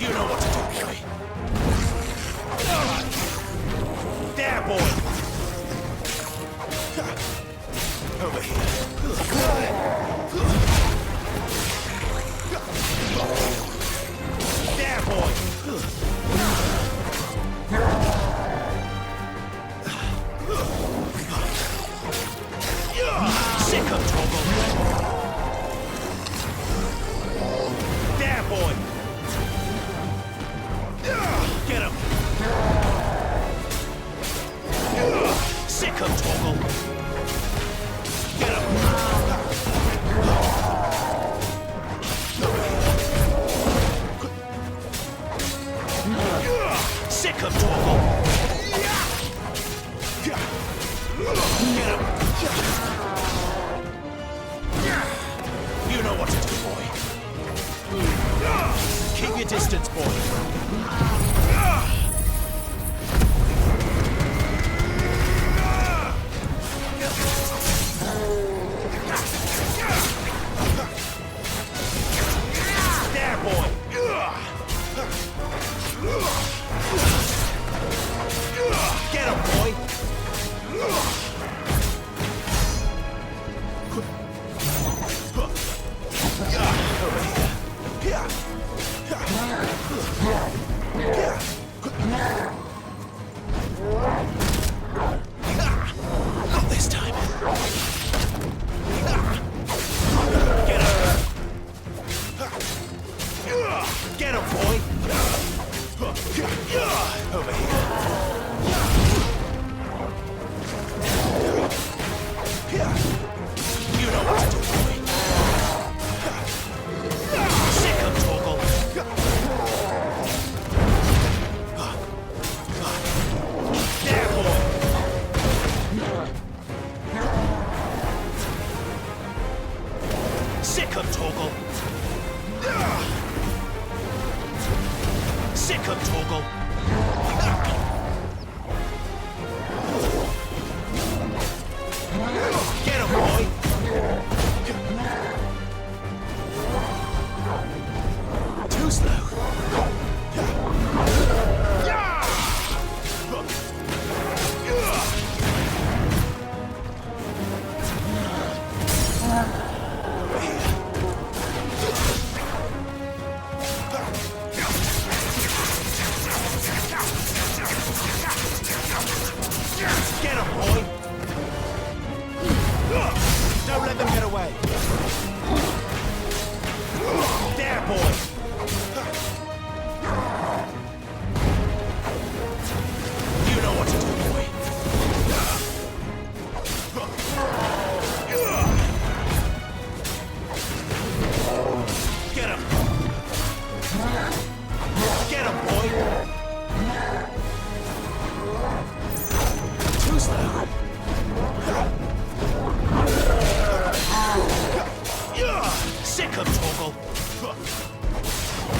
You know what to do, boy! There, boy! Over here. There, boy! Sick of Torgal! Get him! You know what to do, boy. Keep your distance, boy. There, boy. Get him, boy. Not this time. Get him, boy. Over here. You know what to do, boy. Sick of Torgal. There, boy. Sick of Torgal. Sick of Torgal. Get him, boy. Too slow. Get him, boy! Don't let them get away! There, boy! You know what to do, boy! Get him! Get him, boy! Too slow. Sick of Torgal.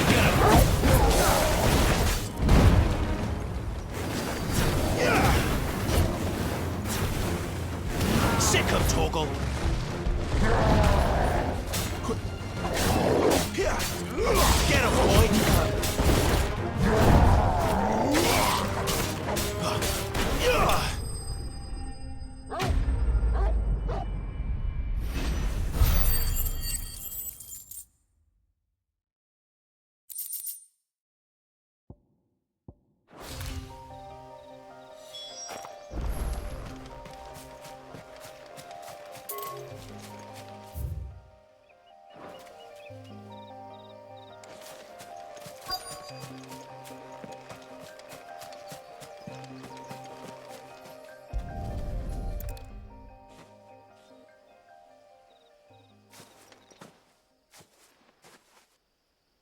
Get him. Sick of Torgal. Get him, boy.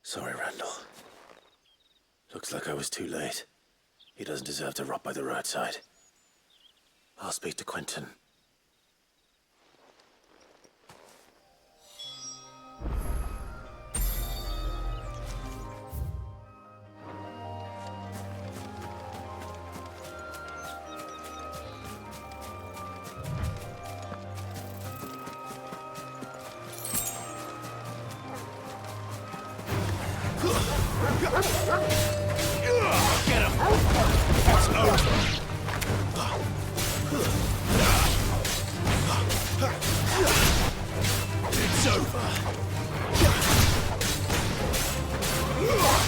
Sorry, Randall. Looks like I was too late. He doesn't deserve to rot by the roadside. I'll speak to Quentin. Get him! It's over! It's over!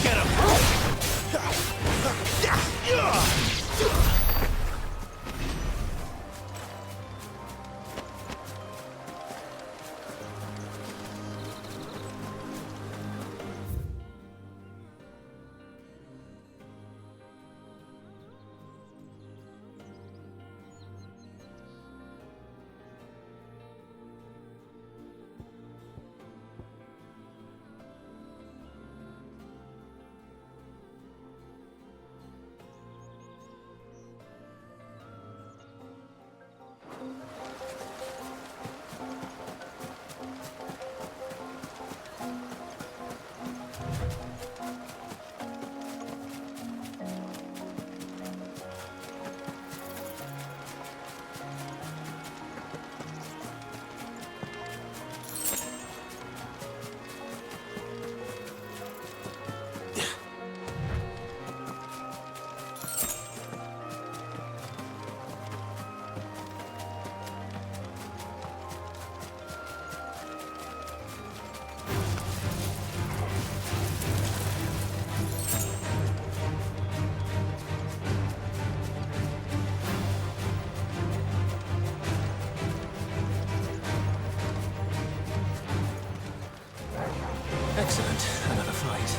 Get him! Excellent. Another fight.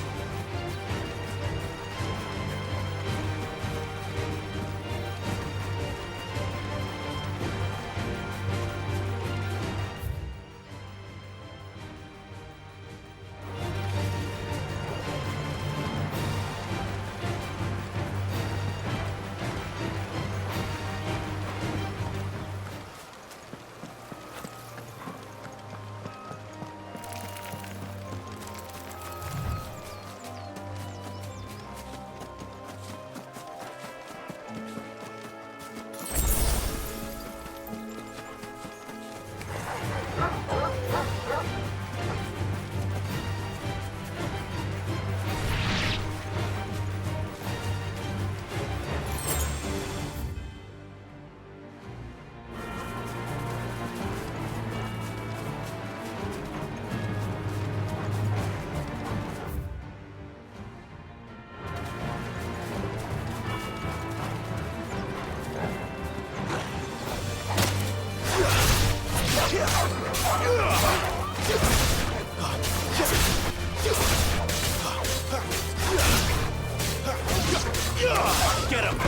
Get him!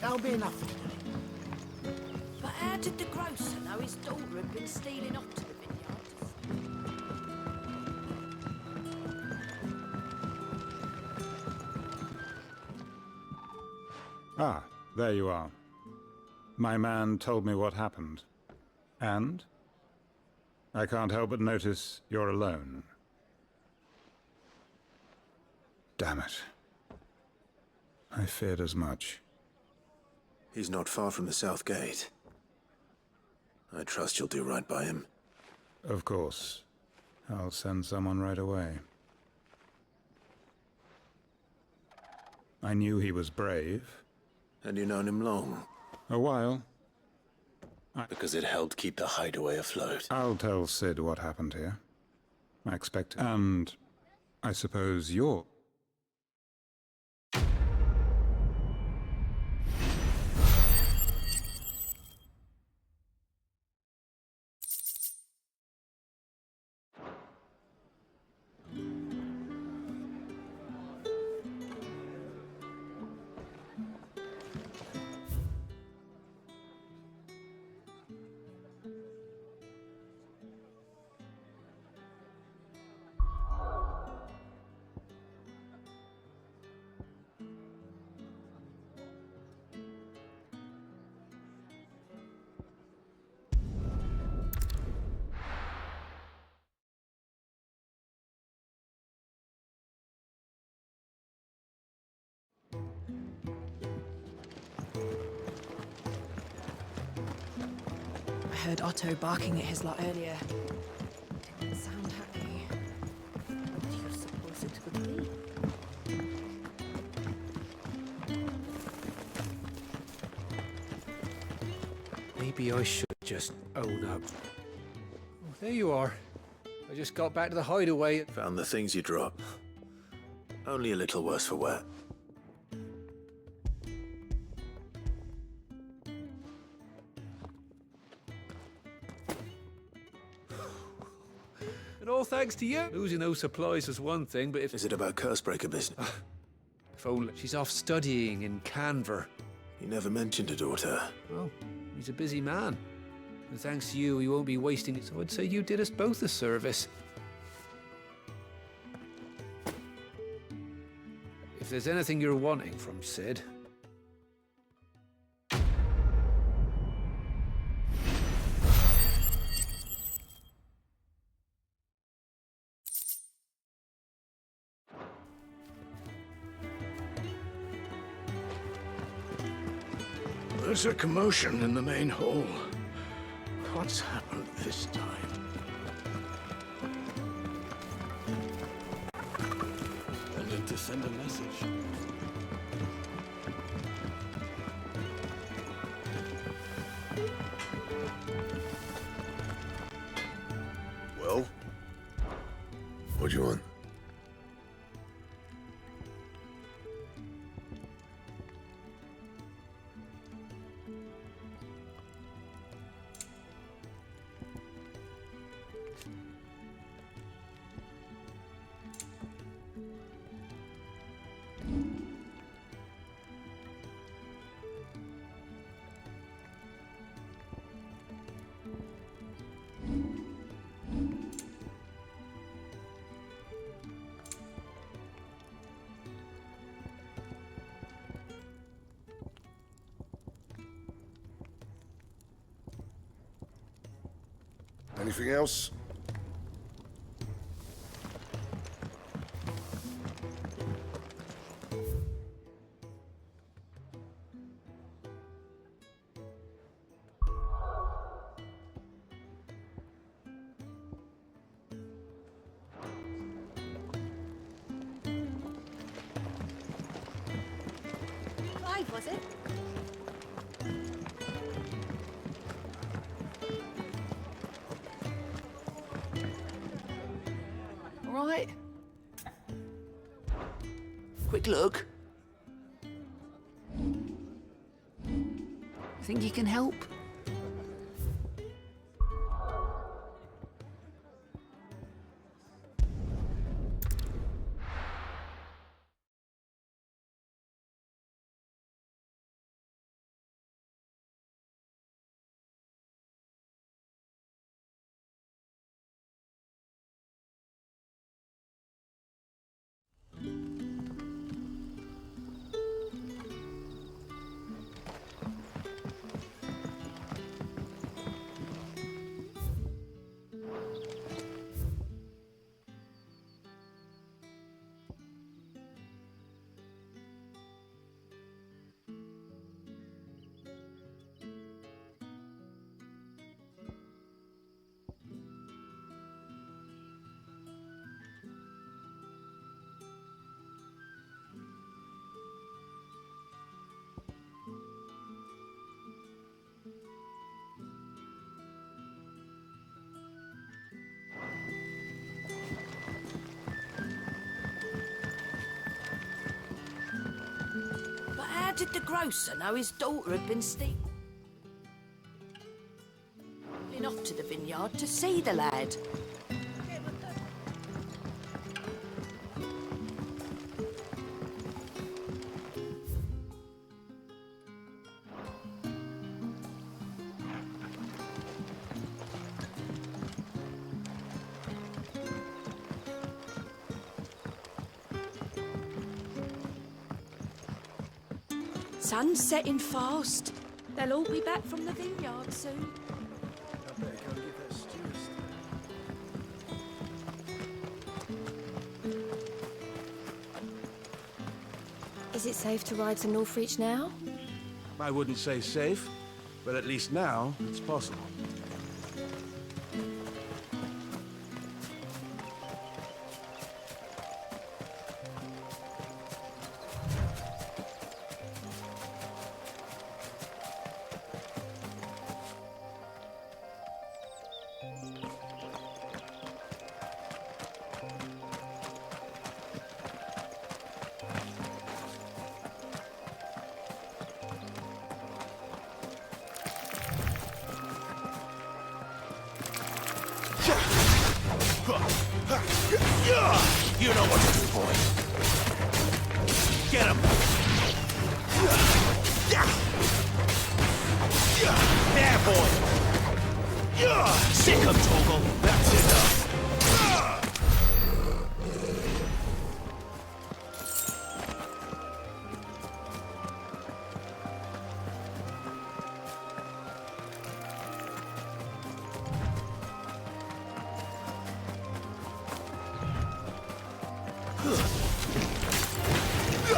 That'll be enough for today. But how did the grocer know his daughter had been stealing off to the vineyard? Ah, there you are. My man told me what happened. And? I can't help but notice you're alone. Damn it. I feared as much. He's not far from the South Gate. I trust you'll do right by him. Of course. I'll send someone right away. I knew he was brave. And you known him long? A while. Because it helped keep the hideaway afloat. I'll tell Sid what happened here. I expect. And I suppose you're... I heard Otto barking at his lot earlier. Didn't sound happy. What do you suppose it could be? Maybe I should just own up. Oh, there you are. I just got back to the hideaway. Found the things you dropped. Only a little worse for wear. And all thanks to you. Losing those supplies was one thing, but if... Is it about Cursebreaker business? If only... She's off studying in Canver. He never mentioned a daughter. Well, he's a busy man. And thanks to you, he won't be wasting it. So I'd say you did us both a service. If there's anything you're wanting from Sid, was a commotion in the main hall. What's happened this time? Wanted to send a message. Well? What do you want? Anything else? Clive, was it? Right. Quick look. Think you can help? But how did the grocer know his daughter had been stealing off to the vineyard to see the lad? Sun's setting fast. They'll all be back from the vineyard soon. I better go and give that steward. Is it safe to ride to Northreach now? I wouldn't say safe, but at least now it's possible. You know what to do, boy. Get him! There, boy! Sick him, Toggle! That's enough!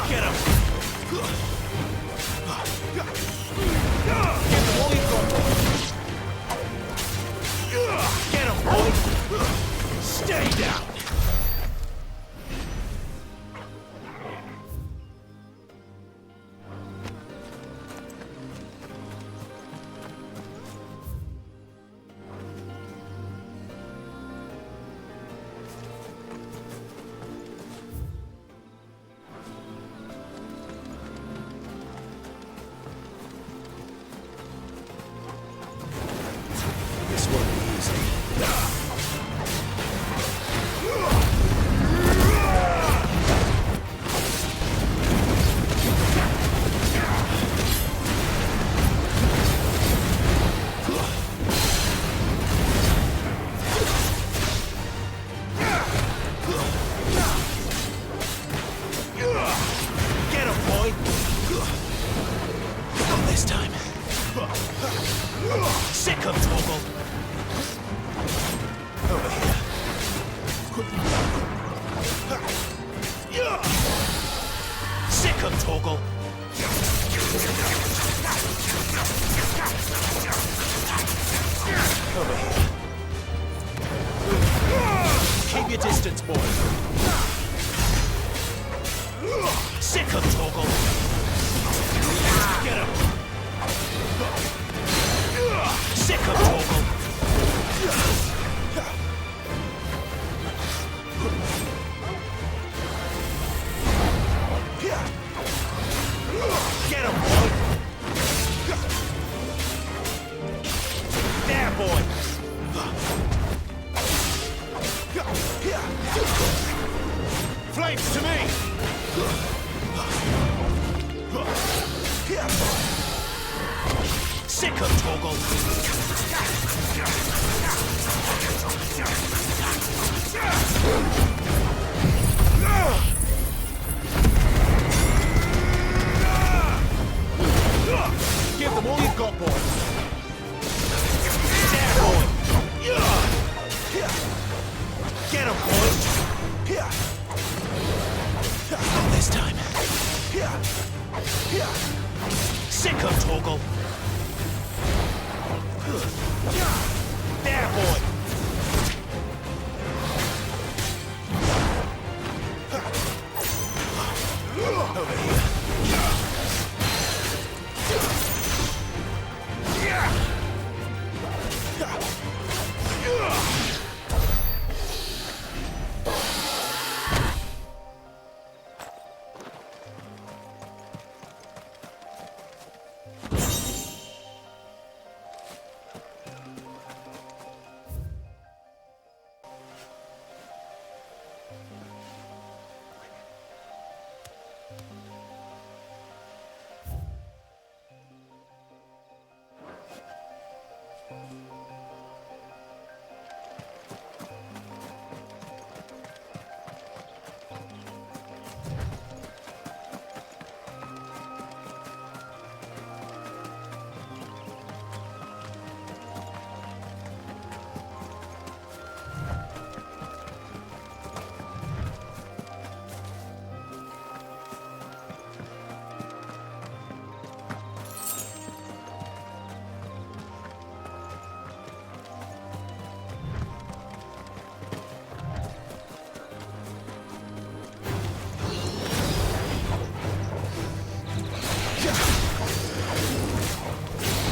Get him! Sick of Torgal. Over here. Sick of Torgal. Over here. Keep your distance, boy. Sick of Torgal. Get him. Sick of Torgal. Get him, boy. There, boy. Flames to me. Sick of Torgal. Give them all you've got, boy. There, boy. Get him, boy. Not this time. Sick of Torgal. There, boy. Over here.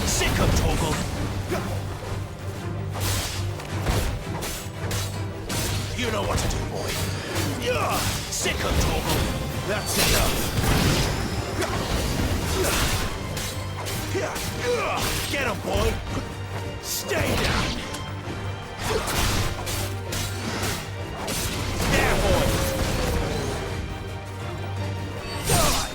Sick of Torgal. You know what to do, boy. Sick of Torgal. That's enough. Get him, boy. Stay down. There, boy. Die.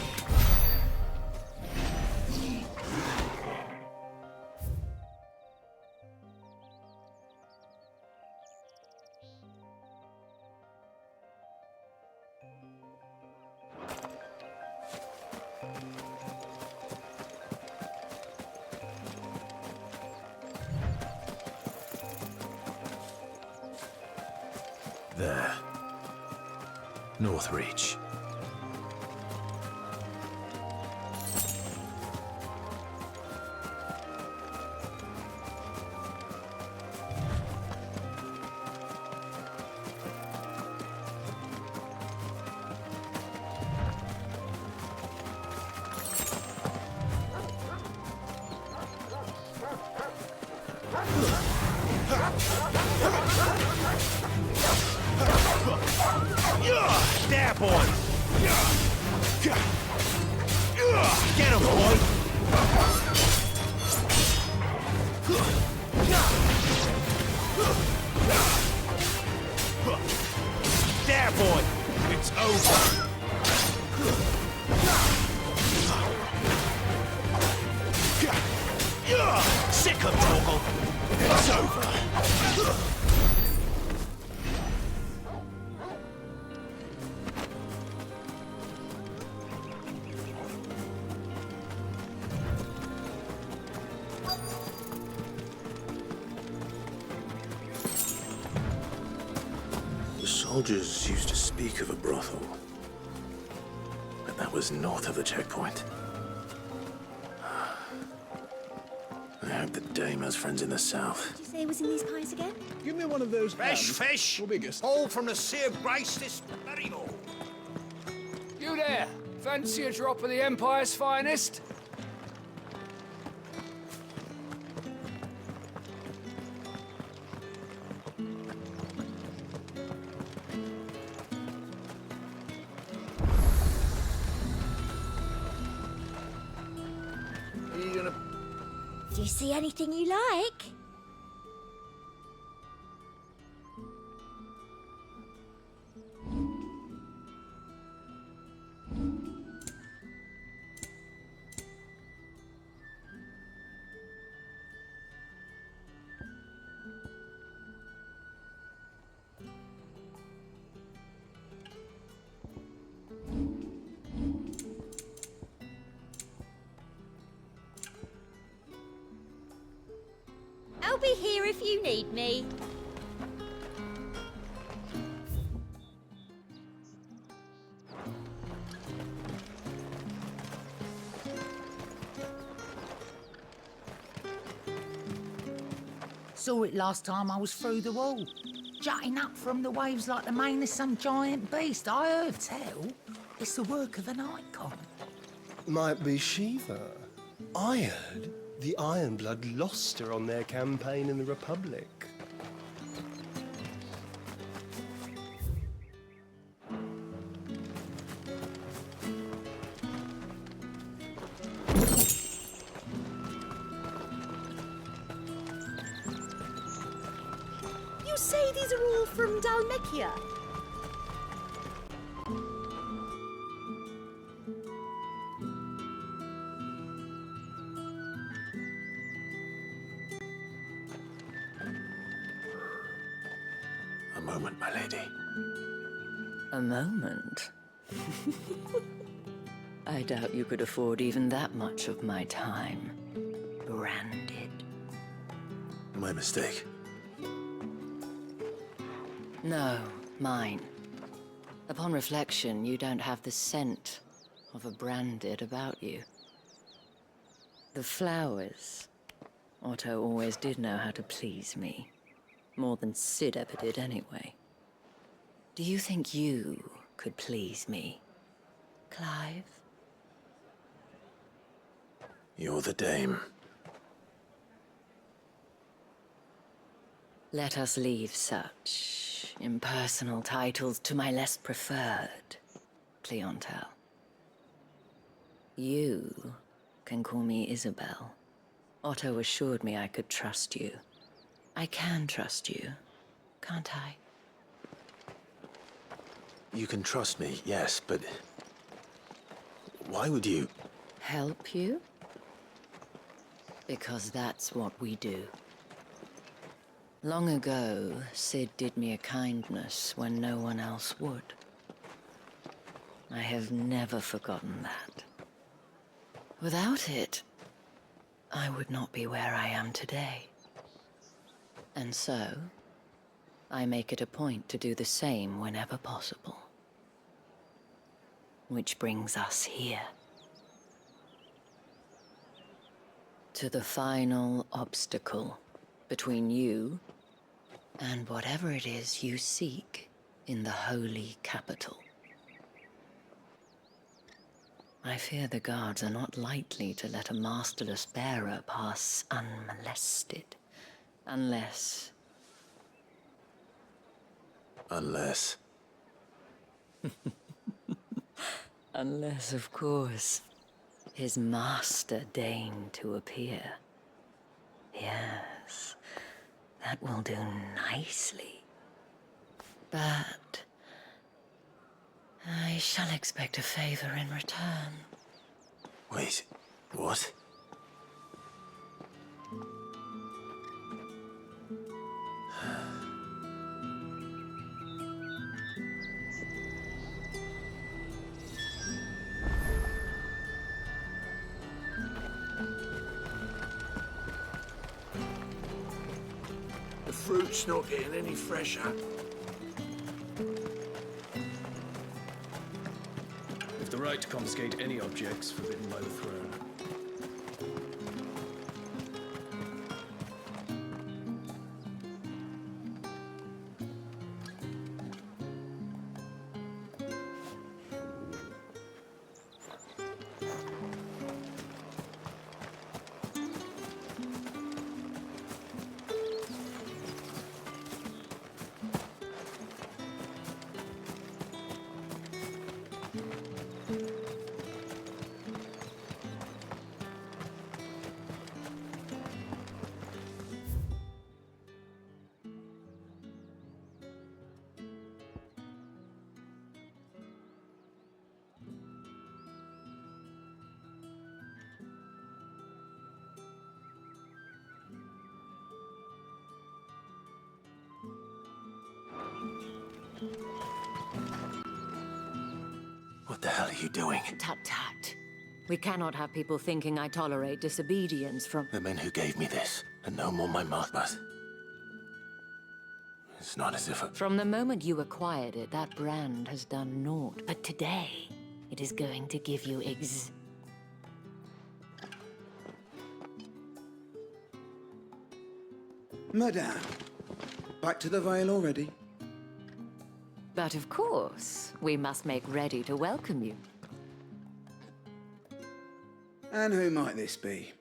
There. Northreach. There, boy! Get him, boy! There, boy! It's over! Sick of Torgal! It's over! Soldiers used to speak of a brothel, but that was north of the checkpoint. I hope the dame has friends in the south. Did you say it was in these pies again? Give me one of those Fresh hams. fish! Or biggest. All from the Sea of Grace this very morning. You there? Fancy a drop of the Empire's finest? Are you gonna... Do you see anything you like? I'll be here if you need me. Saw it last time I was through the wall. Jutting up from the waves like the mane of some giant beast. I heard tell. It's the work of an icon. Might be Shiva. I heard the Ironblood lost her on their campaign in the Republic. You say these are all from Dalmekia? A moment, my lady. A moment? I doubt you could afford even that much of my time. Branded. My mistake. No, mine. Upon reflection, you don't have the scent of a branded about you. The flowers. Otto always did know how to please me. More than Sid ever did anyway. Do you think you could please me, Clive? You're the dame. Let us leave such impersonal titles to my less preferred clientele. You can call me Isabel. Otto assured me I could trust you. I can trust you, can't I? You can trust me, yes, but... why would you... Help you? Because that's what we do. Long ago, Sid did me a kindness when no one else would. I have never forgotten that. Without it, I would not be where I am today. And so, I make it a point to do the same whenever possible. Which brings us here. To the final obstacle between you and whatever it is you seek in the holy capital. I fear the guards are not likely to let a masterless bearer pass unmolested. Unless... Unless... Unless, of course, his master deigned to appear. Yes, that will do nicely. But... I shall expect a favor in return. Wait, what? The fruit's not getting any fresher. right to confiscate any objects forbidden by the throne. What the hell are you doing? Tut tut. We cannot have people thinking I tolerate disobedience from... The men who gave me this, and no more my master. It's not as if From the moment you acquired it, that brand has done naught. But today, it is going to give you Madame, back to the Vale already? But of course, we must make ready to welcome you. And who might this be?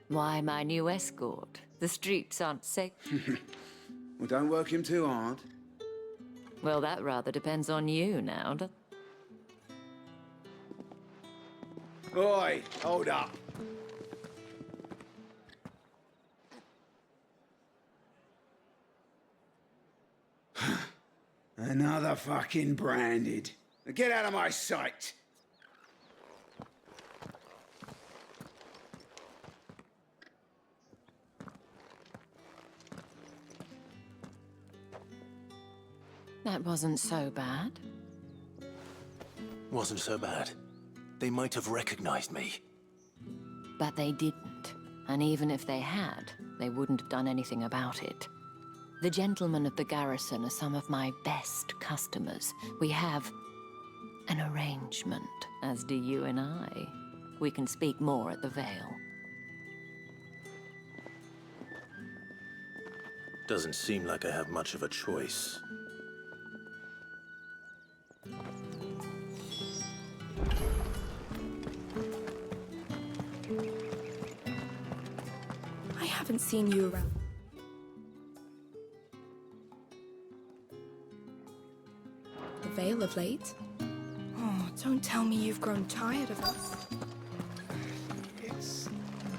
Why, my new escort. The streets aren't safe. Well, don't work him too hard. Well, that rather depends on you now. Oi, hold up. Another fucking branded. Get out of my sight! That wasn't so bad. wasn't so bad. They might have recognized me. But they didn't. And even if they had, they wouldn't have done anything about it. The gentlemen of the garrison are some of my best customers. We have an arrangement, as do you and I. We can speak more at the Vale. Doesn't seem like I have much of a choice. I haven't seen you around. The Vale of late? Oh, don't tell me you've grown tired of us. It's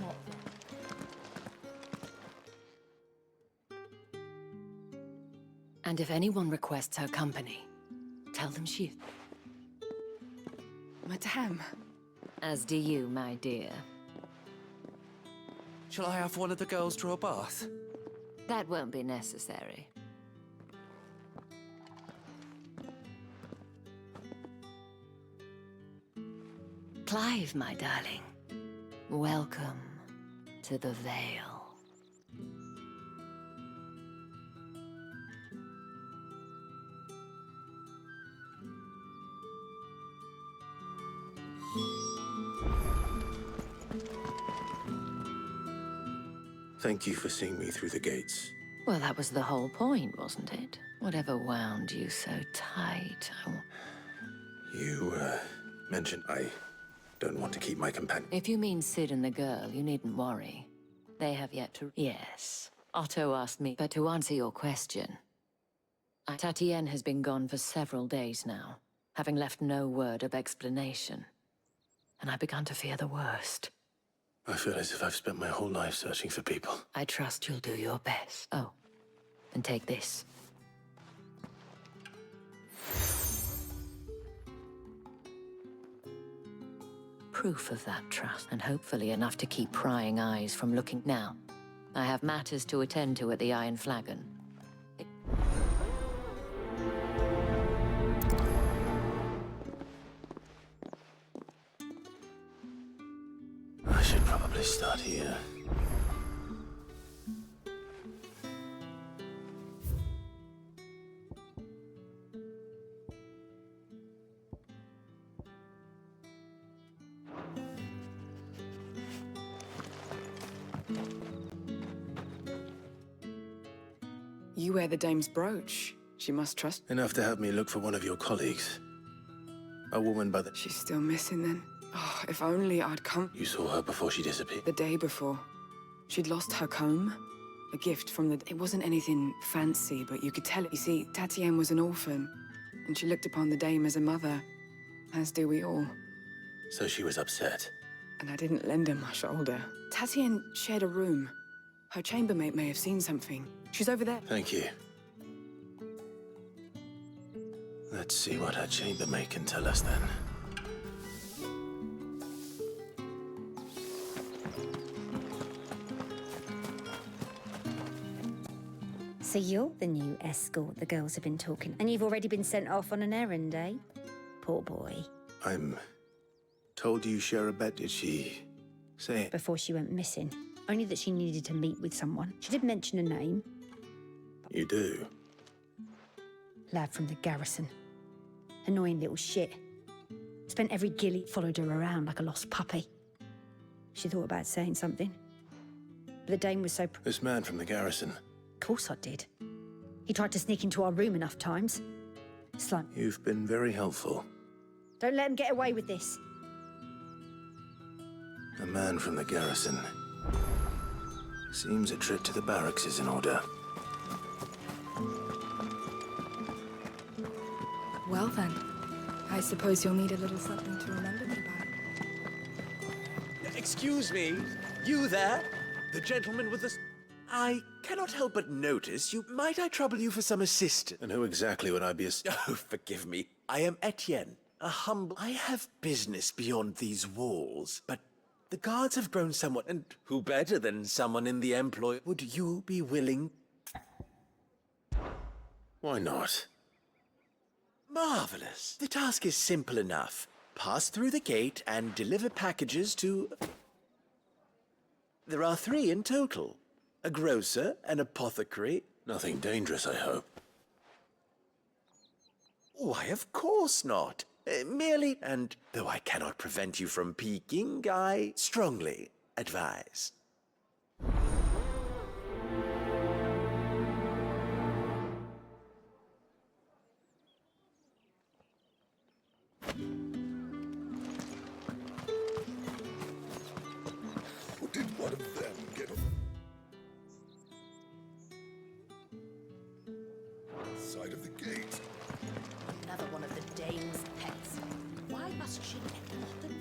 not. And if anyone requests her company, tell them she... Madame. As do you, my dear. Shall I have one of the girls draw a bath? That won't be necessary. Clive, my darling. Welcome to the Vale. Thank you for seeing me through the gates. Well, that was the whole point, wasn't it? Whatever wound you so tight, You, mentioned I don't want to keep my companion. If you mean Sid and the girl, you needn't worry. They have yet to... Yes. Otto asked me. But to answer your question, Tatienne has been gone for several days now, having left no word of explanation. And I began to fear the worst. I feel as if I've spent my whole life searching for people. I trust you'll do your best. Oh, and take this. Proof of that trust, and hopefully enough to keep prying eyes from looking. Now, I have matters to attend to at the Iron Flagon. I should probably start here. You wear the dame's brooch. She must trust... Enough to help me look for one of your colleagues. A woman by the... She's still missing then. Oh, if only I'd come... You saw her before she disappeared? The day before. She'd lost her comb. A gift from the... It wasn't anything fancy, but you could tell it. You see, Tatienne was an orphan, and she looked upon the dame as a mother, as do we all. So she was upset. And I didn't lend her my shoulder. Tatienne shared a room. Her chambermaid may have seen something. She's over there. Thank you. Let's see what her chambermaid can tell us then. So you're the new escort the girls have been talking, and you've already been sent off on an errand, eh? Poor boy. I'm told you share a bed. Did she say it? Before she went missing. Only that she needed to meet with someone. She did mention a name. You do? Lad from the garrison. Annoying little shit. Spent every ghillie, followed her around like a lost puppy. She thought about saying something. But the dame was so... This man from the garrison. Of course I did. He tried to sneak into our room enough times. Slut. You've been very helpful. Don't let him get away with this. A man from the garrison. Seems a trip to the barracks is in order. Well then, I suppose you'll need a little something to remember me by. Excuse me, you there? The gentleman with the... I cannot help but notice you. Might I trouble you for some assistance? And who exactly would I be Oh, forgive me. I am Etienne, a humble... I have business beyond these walls, but the guards have grown somewhat... And who better than someone in the employ? Would you be willing... Why not? Marvelous. The task is simple enough. Pass through the gate and deliver packages to... There are 3 in total. A grocer, an apothecary... Nothing dangerous, I hope. Why, of course not. Merely, and though I cannot prevent you from peeking, I strongly advise. Did one of them get off? Side of the gate. Another one of the dame's pets. Why must she get them?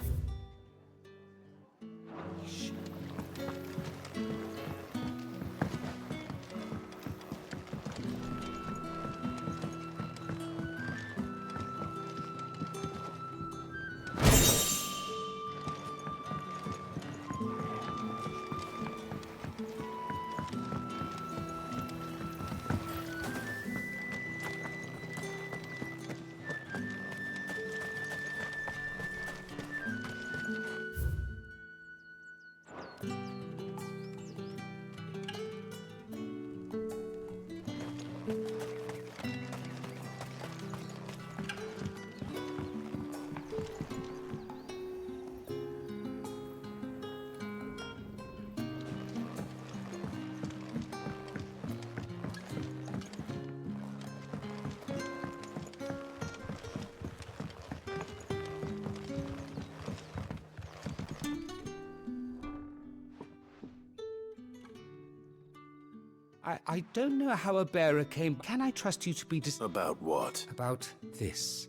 I don't know how a bearer came... Can I trust you to be... About what? About this.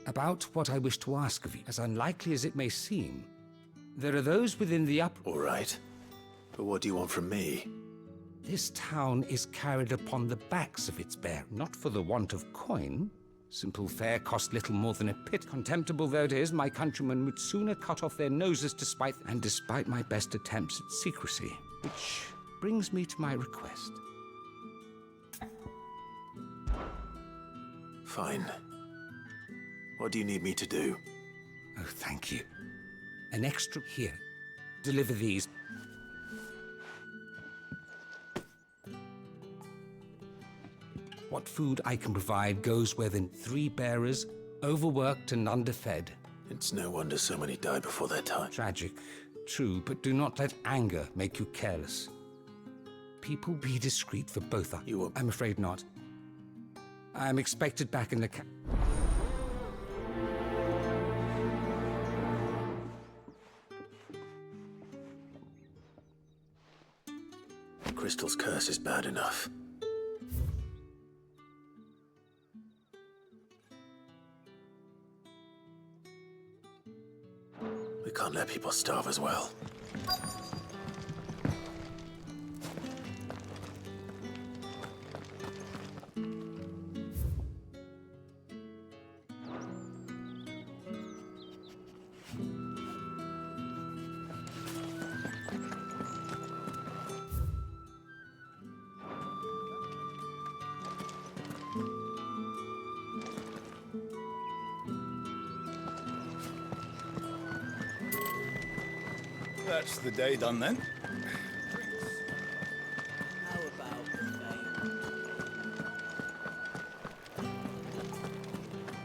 About what I wish to ask of you. As unlikely as it may seem, there are those within the upper... All right. But what do you want from me? This town is carried upon the backs of its bear, not for the want of coin. Simple fare cost little more than a pit. Contemptible though it is, my countrymen would sooner cut off their noses despite my best attempts at secrecy. Which brings me to my request. Fine. What do you need me to do? Oh, thank you. An extra here. Deliver these. What food I can provide goes where the 3 bearers, overworked and underfed. It's no wonder so many die before their time. Tragic, true, but do not let anger make you careless. people be discreet for both of you? I'm afraid not. I'm expected back in the Crystal's curse is bad enough. We can't let people starve as well. That's the day done then.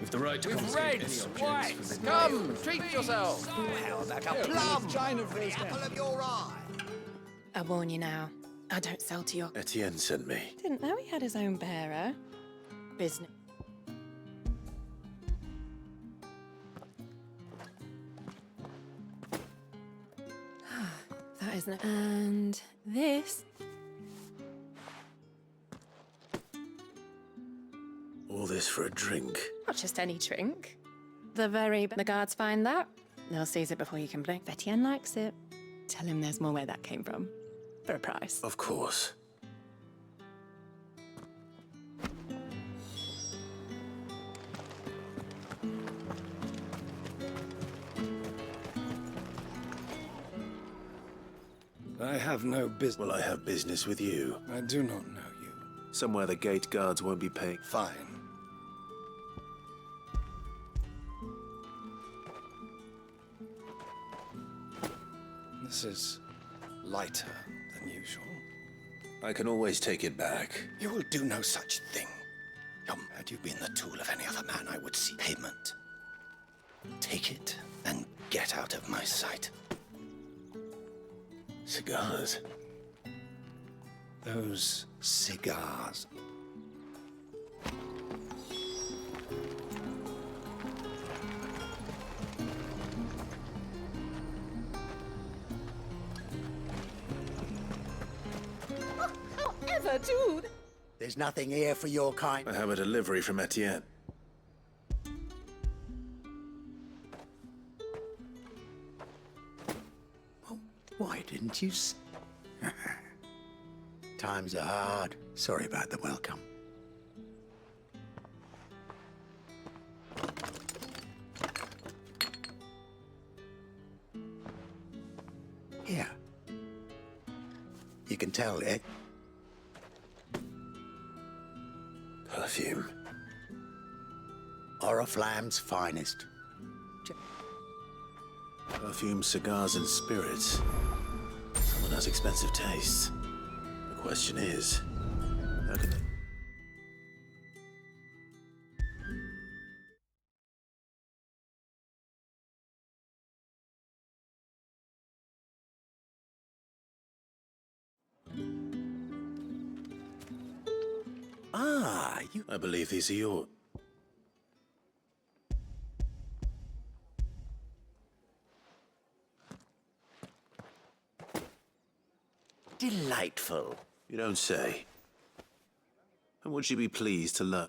With the right to With confiscate reds, any objects whites, forbidden. come, treat yourself. How about a Here, plum? China for The his apple of your eye. I warn you now. I don't sell to your... Etienne sent me. Didn't know he had his own bearer. Business. That isn't it. And this. All this for a drink. Not just any drink. The guards find that, they'll seize it before you can blink. Etienne likes it. Tell him there's more where that came from. For a price. Of course. I have no business. Well, I have business with you. I do not know you. Somewhere the gate guards won't be paying. Fine. This is lighter than usual. I can always take it back. You will do no such thing. Had you been the tool of any other man, I would seek payment. Take it and get out of my sight. Cigars. Those cigars. However, dude. There's nothing here for your kind. I have a delivery from Etienne. Why didn't you Times are hard. Sorry about the welcome. Here. You can tell, eh? Perfume. Oriflamme's finest. Perfume, cigars, and spirits. Someone has expensive tastes. The question is, how can they... Ah, you... I believe these are yours. Delightful. You don't say. And would you be pleased to learn?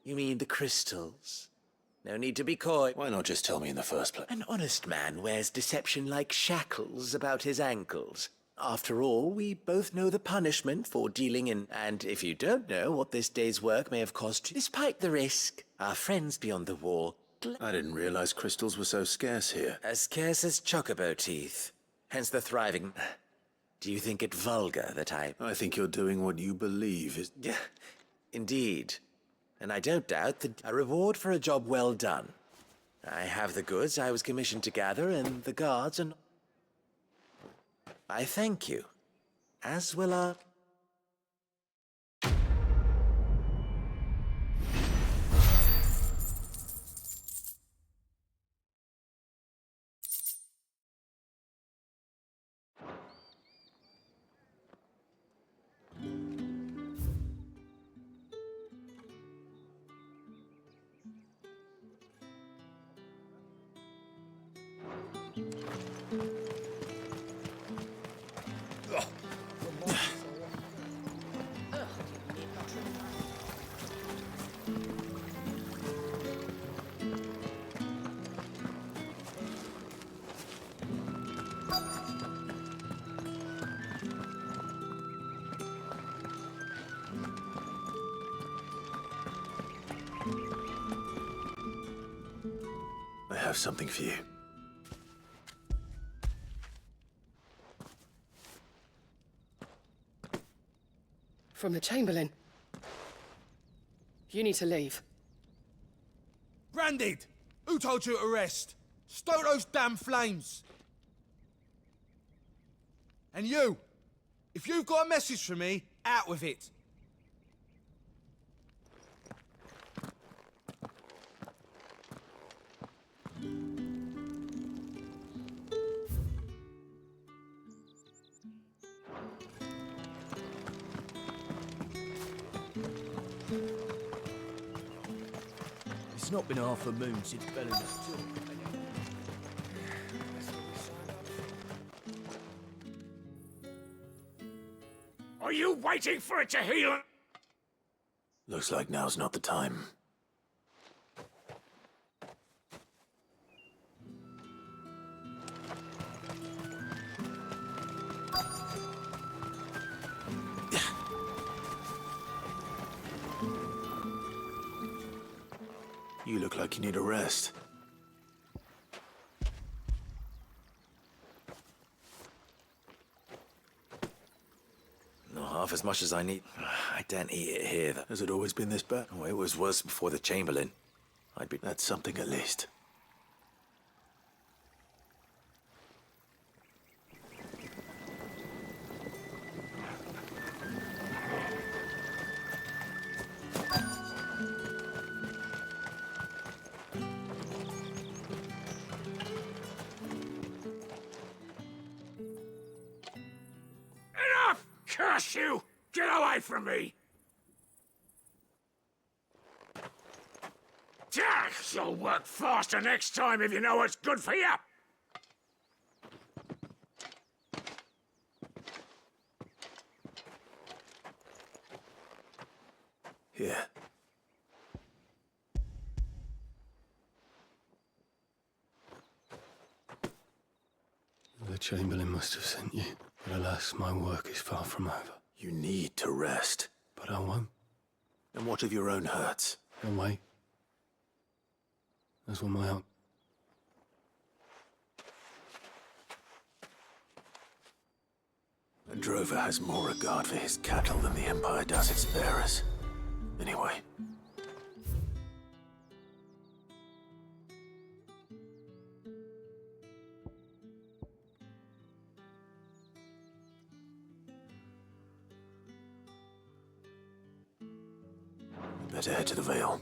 You mean the crystals? No need to be coy. Why not just tell me in the first place? An honest man wears deception like shackles about his ankles. After all, we both know the punishment for dealing in... And if you don't know what this day's work may have cost you, despite the risk, our friends beyond the wall... I didn't realize crystals were so scarce here. As scarce as chocobo teeth. Hence the thriving... Do you think it vulgar that I think you're doing what you believe is... Indeed. And I don't doubt that a reward for a job well done. I have the goods I was commissioned to gather, and the guards and... I thank you. As will our... have something for you. From the Chamberlain. You need to leave. Branded! Who told you to rest? Stoke those damn flames! And you! If you've got a message for me, out with it! It's not been half a moon since Bellingham took. Are you waiting for it to heal? Looks like now's not the time. You look like you need a rest. Not half as much as I need. I don't eat it here. Has it always been this bad? Oh, it was worse before the Chamberlain. I'd be... That's something at least. Enough! Curse you! Get away from me! You'll work faster next time if you know what's good for you! Here. The Chamberlain must have sent you. But alas, my work is far from over. You need to rest. But I won't. And what of your own hurts? Don't wait. That's what my aunt... A drover has more regard for his cattle than the Empire does its bearers. Anyway. Better head to the Vale.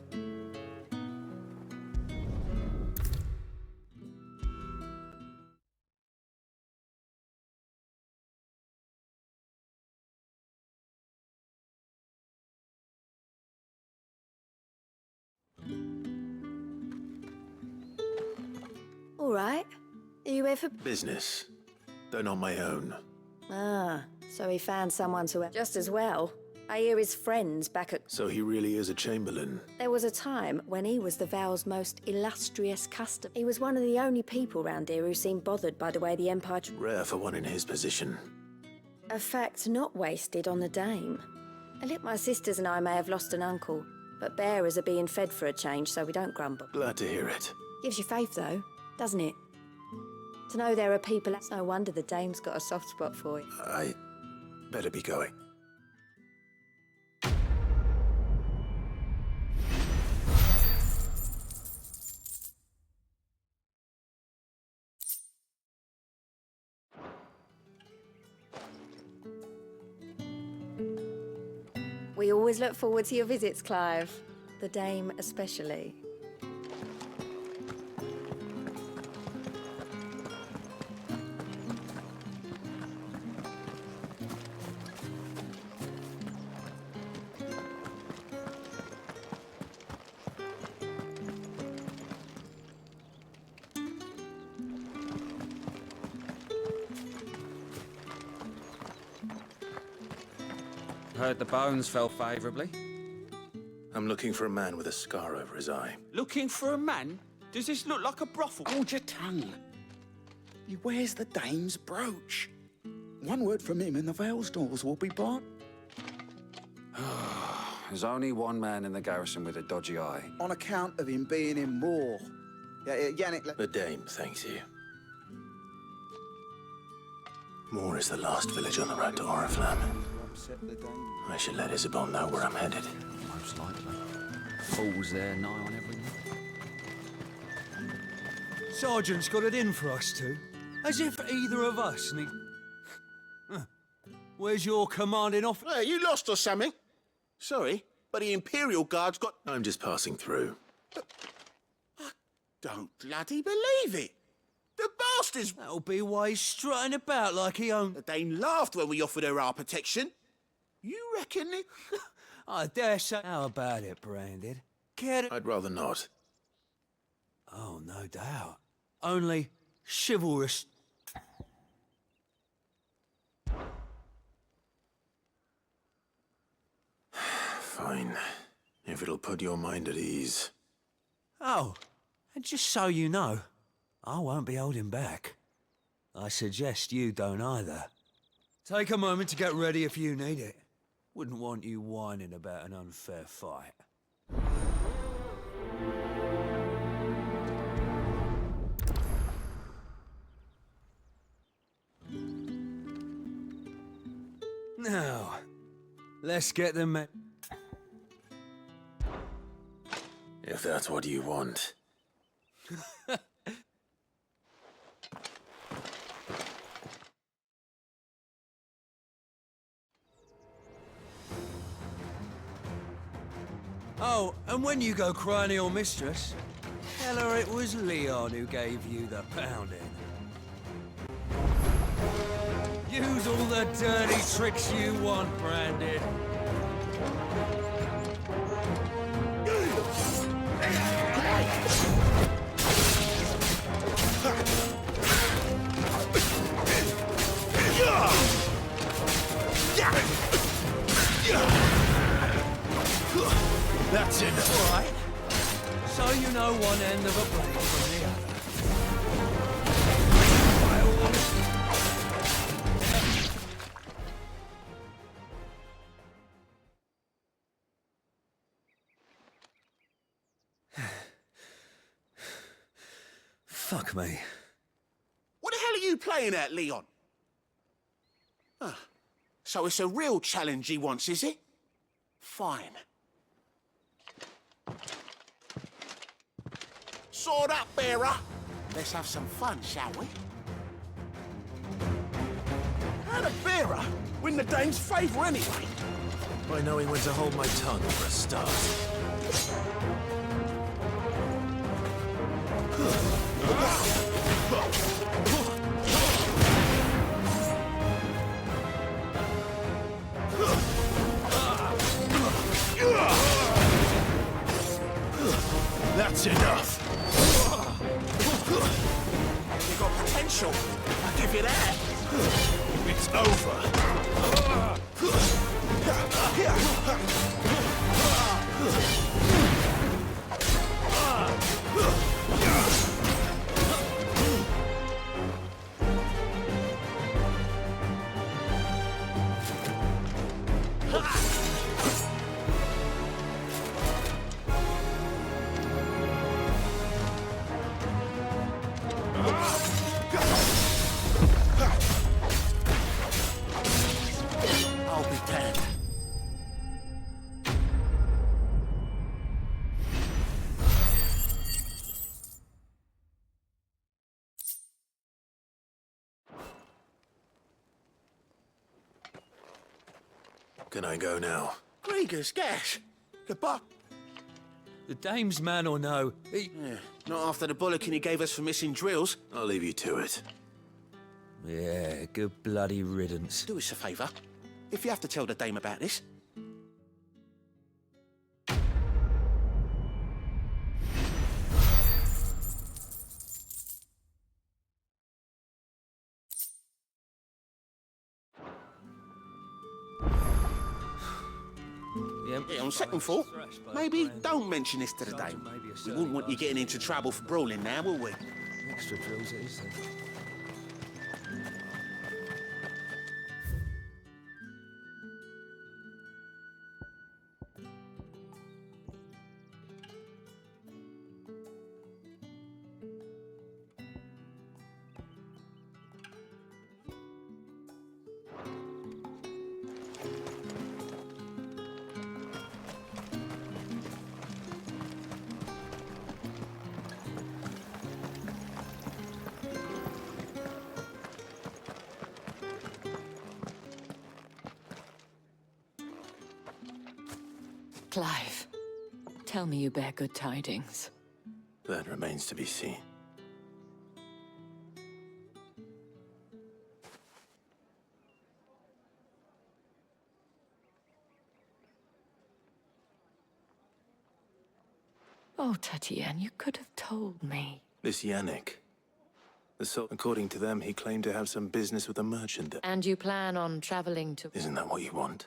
All right. Are you here for... Business. Though not my own. Ah, so he found someone to help. Just as well. I hear his friends back at... So he really is a Chamberlain. There was a time when he was the Vale's most illustrious customer. He was one of the only people round here who seemed bothered by the way the Empire... Rare for one in his position. A fact not wasted on the Dame. My sisters and I may have lost an uncle, but bearers are being fed for a change, so we don't grumble. Glad to hear it. Gives you faith, though, doesn't it? To know there are people... It's no wonder the Dame's got a soft spot for you. I better be going. We always look forward to your visits, Clive. The Dame especially. Heard the bones fell favourably. I'm looking for a man with a scar over his eye. Looking for a man? Does this look like a brothel? Hold your tongue. He wears the Dame's brooch. One word from him and the Vale's doors will be barred. There's only one man in the garrison with a dodgy eye. On account of him being in war. Yannick... The dame thanks you. Moor is the last village on the road to Oriflamme. I should let Isabel know where I'm headed. Most likely. Fools there nigh on every night. Sergeant's got it in for us two. As if either of us need... Where's your commanding officer? Hey, you lost or something? Sorry, but the Imperial Guard's got... I'm just passing through. I don't bloody believe it. The bastards... That'll be why he's strutting about like he owned... The Dane laughed when we offered her our protection. You reckon it... I dare say... How about it, Branded? I'd rather not. Oh, no doubt. Only chivalrous... Fine. If it'll put your mind at ease. Oh, and just so you know, I won't be holding back. I suggest you don't either. Take a moment to get ready if you need it. Wouldn't want you whining about an unfair fight. Now, let's get the men. If that's what you want. Oh, and when you go crying to your mistress, tell her it was Leon who gave you the pounding. Use all the dirty tricks you want, Branded. That's enough. All right. So you know one end of a blade from the other. By Fuck me. What the hell are you playing at, Leon? So it's a real challenge he wants, is it? Fine. Sword up, bearer. Let's have some fun, shall we? How'd a bearer win the Dane's favour anyway? By knowing when to hold my tongue for a start. That's enough. You got potential. I'll give you that. It's over. I'll be damned. Can I go now? Grieger's gas. Goodbye. The dame's man or no, he... Yeah, not after the bollocking he gave us for missing drills. I'll leave you to it. Yeah, good bloody riddance. Do us a favour. If you have to tell the dame about this, yeah, on second thought, maybe don't mention this to the dame. We wouldn't want you getting into trouble for brawling now, will we? Extra drills it is then. Clive, tell me you bear good tidings. That remains to be seen. Oh, Tatienne, you could have told me. This Yannick. According to them, he claimed to have some business with a merchant there. And you plan on traveling to... Isn't that what you want?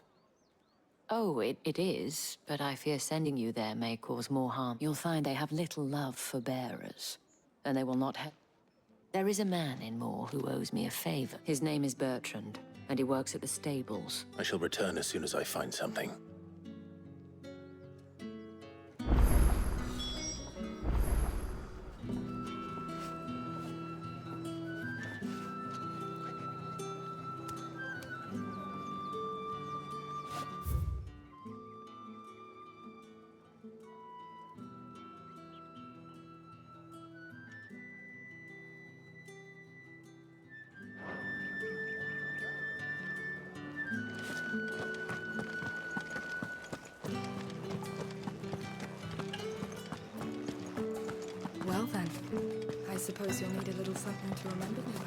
Oh, it is, but I fear sending you there may cause more harm. You'll find they have little love for bearers, and they will not have... There is a man in Moore who owes me a favor. His name is Bertrand, and he works at the stables. I shall return as soon as I find something. Well then, I suppose you'll need a little something to remember me by.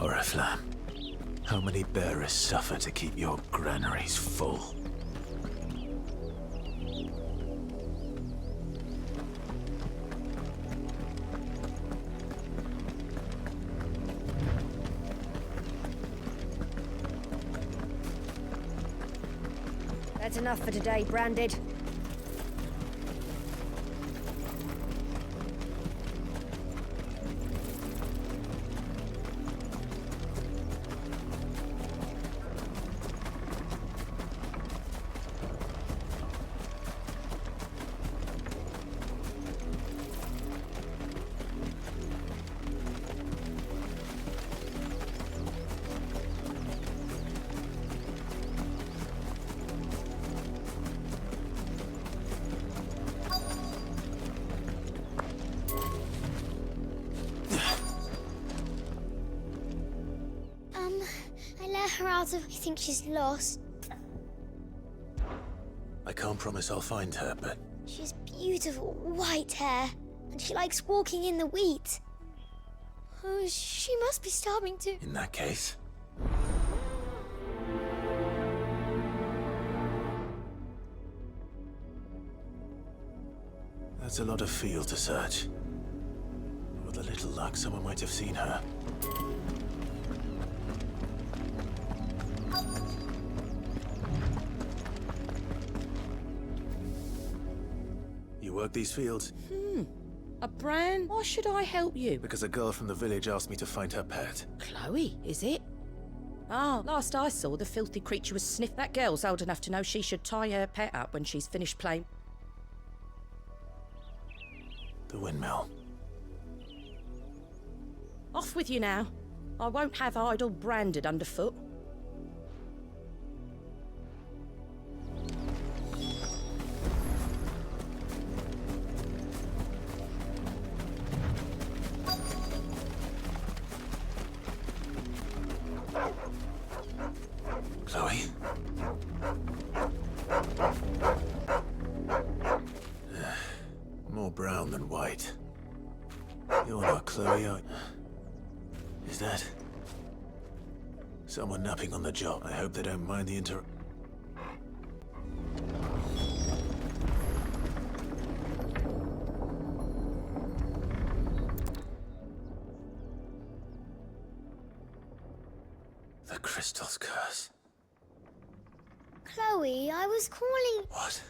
Oriflamme, how many bearers suffer to keep your granaries full? That's enough for today, Branded. I let her out of... I think she's lost. I can't promise I'll find her, but... She has beautiful white hair, and she likes walking in the wheat. Oh, she must be starving too. In that case... That's a lot of field to search. With a little luck, someone might have seen her. You work these fields? A brand? Why should I help you? Because a girl from the village asked me to find her pet. Chloe, is it? Ah, last I saw, the filthy creature was sniffed. That girl's old enough to know she should tie her pet up when she's finished playing. The windmill. Off with you now. I won't have idle Branded underfoot. Chloe? More brown than white. You're not Chloe, are... Is that... someone napping on the job? I hope they don't mind the crystal's curse. Chloe, I was calling... What?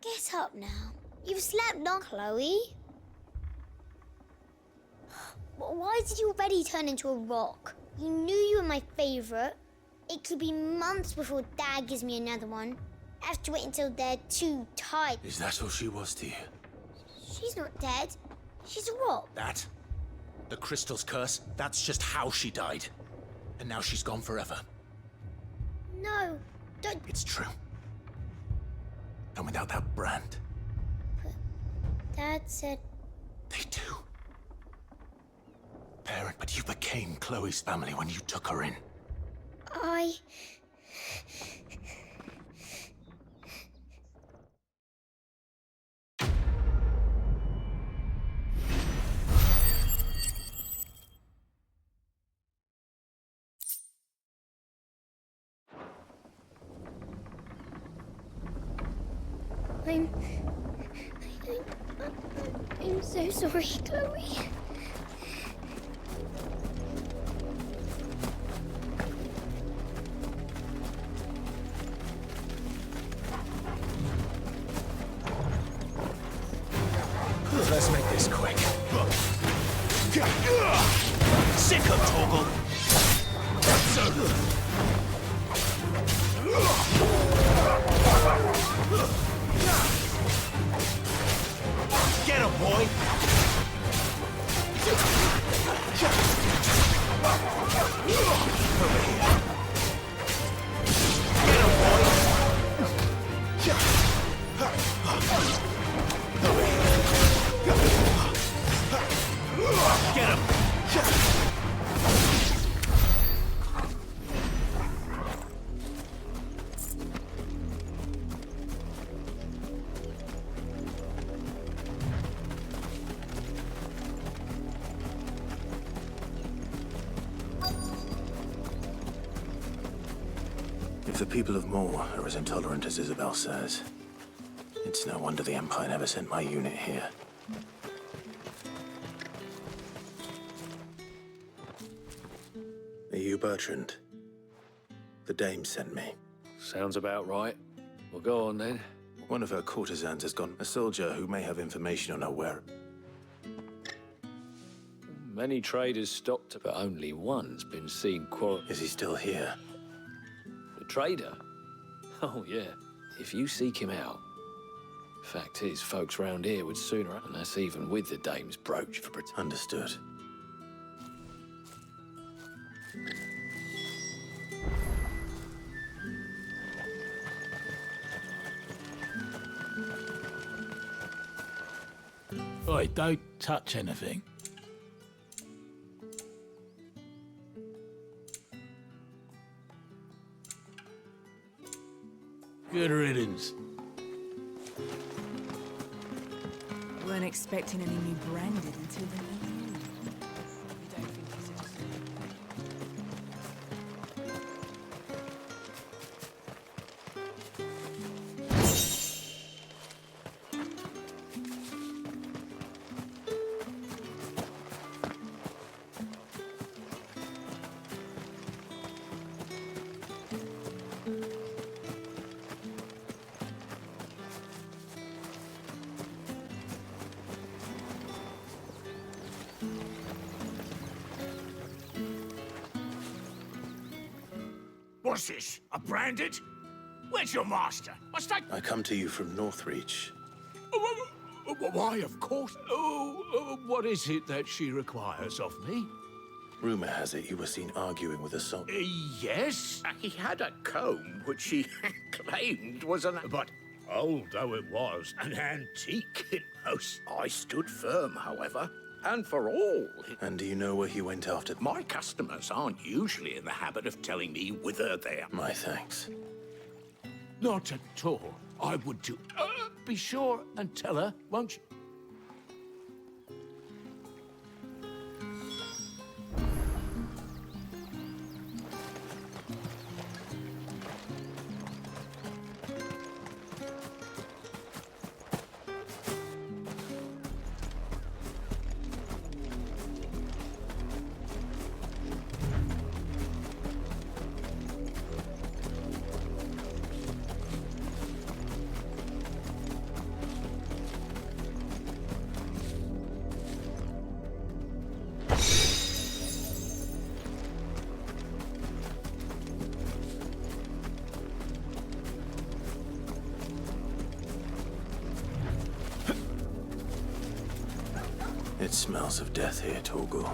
Get up now. You've slept long, Chloe. Why did you already turn into a rock? You knew you were my favourite. It could be months before Dad gives me another one. I have to wait until they're too tired. Is that all she was to you? She's not dead. She's a rock. That? The crystal's curse? That's just how she died. And now she's gone forever. No, don't... It's true. And without that brand... Dad said... They do. Parent, but you became Chloe's family when you took her in. I... I'm so sorry, Chloe. Let's make this quick. Sick of Torgal. Get him, boy! Over here. Get him, boy! Over here. Get him! If the people of Moor are as intolerant as Isabel says, it's no wonder the Empire never sent my unit here. Are you Bertrand? The dame sent me. Sounds about right. Well, go on then. One of her courtesans has gone. A soldier who may have information on her where... Many traders stopped, but only one's been seen quarrel. Is he still here? The trader? Oh, yeah. If you seek him out. Fact is, folks round here would sooner, and that's even with the dame's brooch for protection. Understood. Oi, don't touch anything. Good riddance. Weren't expecting any new branded until the new moon. You don't think he's a What's this? A branded? Where's your master? I come to you from Northreach. Why, of course. What is it that she requires of me? Rumor has it you were seen arguing with a soldier. Yes. He had a comb which he claimed was an... But old though it was, an antique it most. I stood firm, however. And for all... And do you know where he went after? My customers aren't usually in the habit of telling me whither they are. My thanks. Not at all. I would do... be sure and tell her, won't you? It smells of death here, Torgal.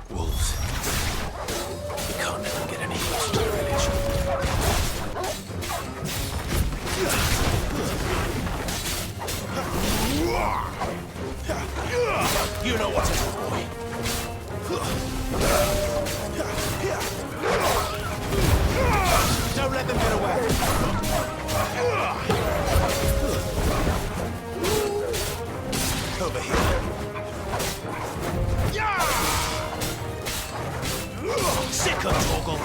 Wolves. You can't even get any closer to the village. You know what to do, boy. Don't let them get away. Over here. Sick of Torgal.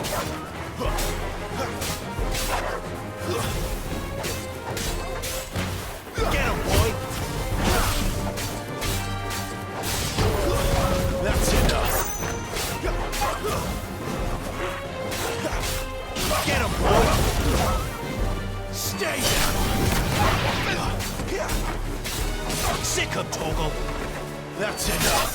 Get him, boy. That's enough. Get him, boy. Stay down. Sick of Torgal. That's enough.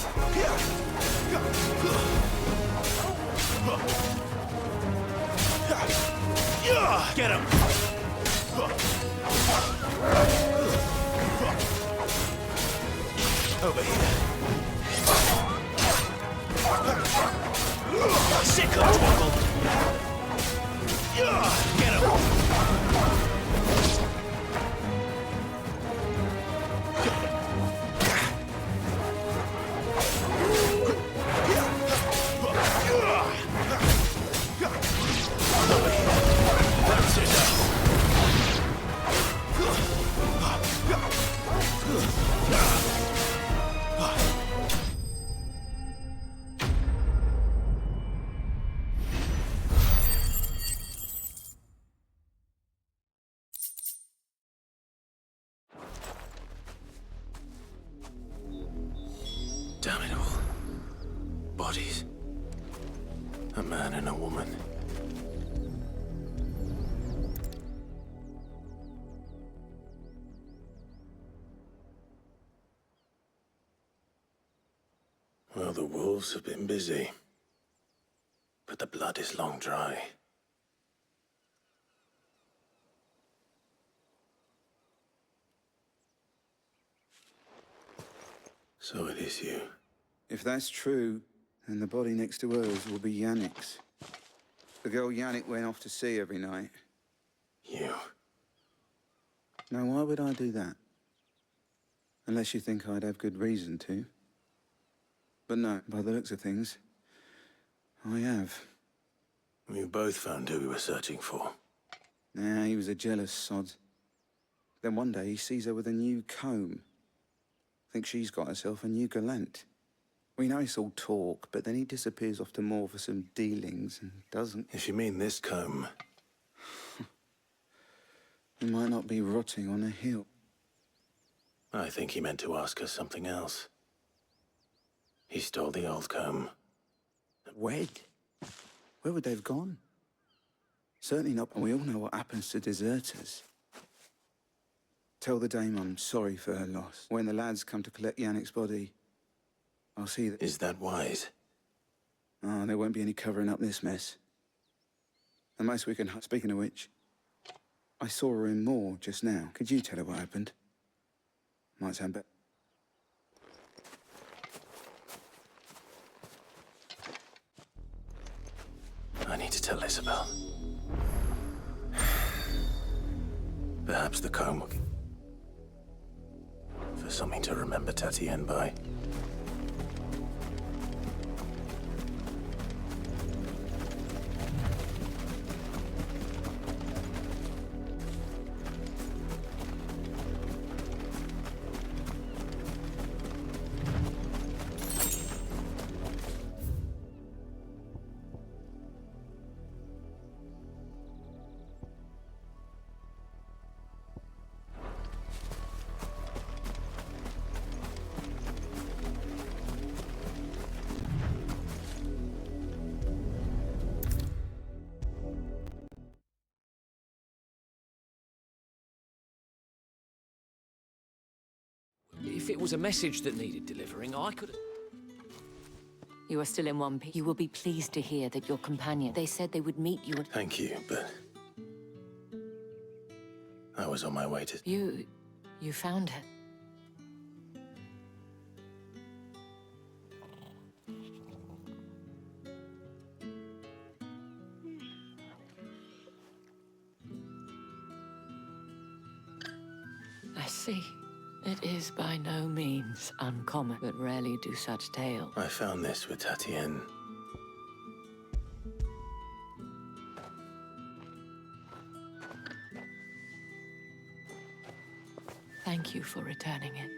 Get him! Over here. Sick of Torgal. Get him! That's enough. Damn it all. Bodies. A man and a woman. Well, the wolves have been busy. But the blood is long dry. So it is you. If that's true, then the body next to hers will be Yannick's. The girl Yannick went off to see every night. You. Now, why would I do that? Unless you think I'd have good reason to. But no, by the looks of things, I have. We both found who we were searching for. Nah, he was a jealous sod. Then one day he sees her with a new comb. Thinks she's got herself a new gallant. We know it's all talk, but then he disappears off to more for some dealings and doesn't. If you mean this comb... He might not be rotting on a hill. I think he meant to ask us something else. He stole the old comb. Wed? Where would they have gone? Certainly not, and we all know what happens to deserters. Tell the dame I'm sorry for her loss. When the lads come to collect Yannick's body, I'll see that... Is that wise? Oh, there won't be any covering up this mess. The most we can... Speaking of which, I saw her in Moor just now. Could you tell her what happened? Might sound better. I need to tell Isabel. Perhaps the comb will... For something to remember Tatienne by. If it was a message that needed delivering, I could... You are still in one piece. You will be pleased to hear that your companion... They said they would meet you... Thank you, but... I was on my way to... You found her. see. It is by no means uncommon, but rarely do such tales. I found this with Tatienne. Thank you for returning it.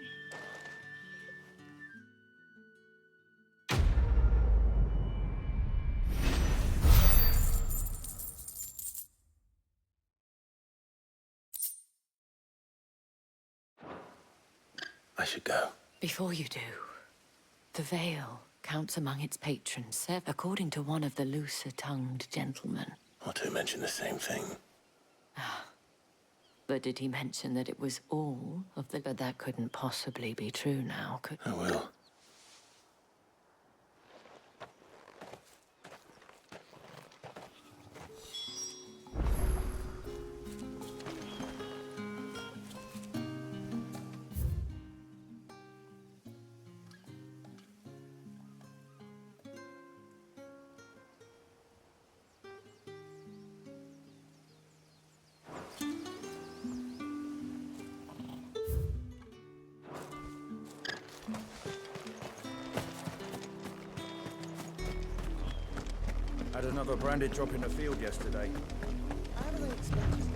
I should go. Before you do, the Vale counts among its patrons, according to one of the looser-tongued gentlemen. Or to mention the same thing. But did he mention that it was all of the... But that couldn't possibly be true now, could... I will. Had another branded drop in the field yesterday. How do they expect us to...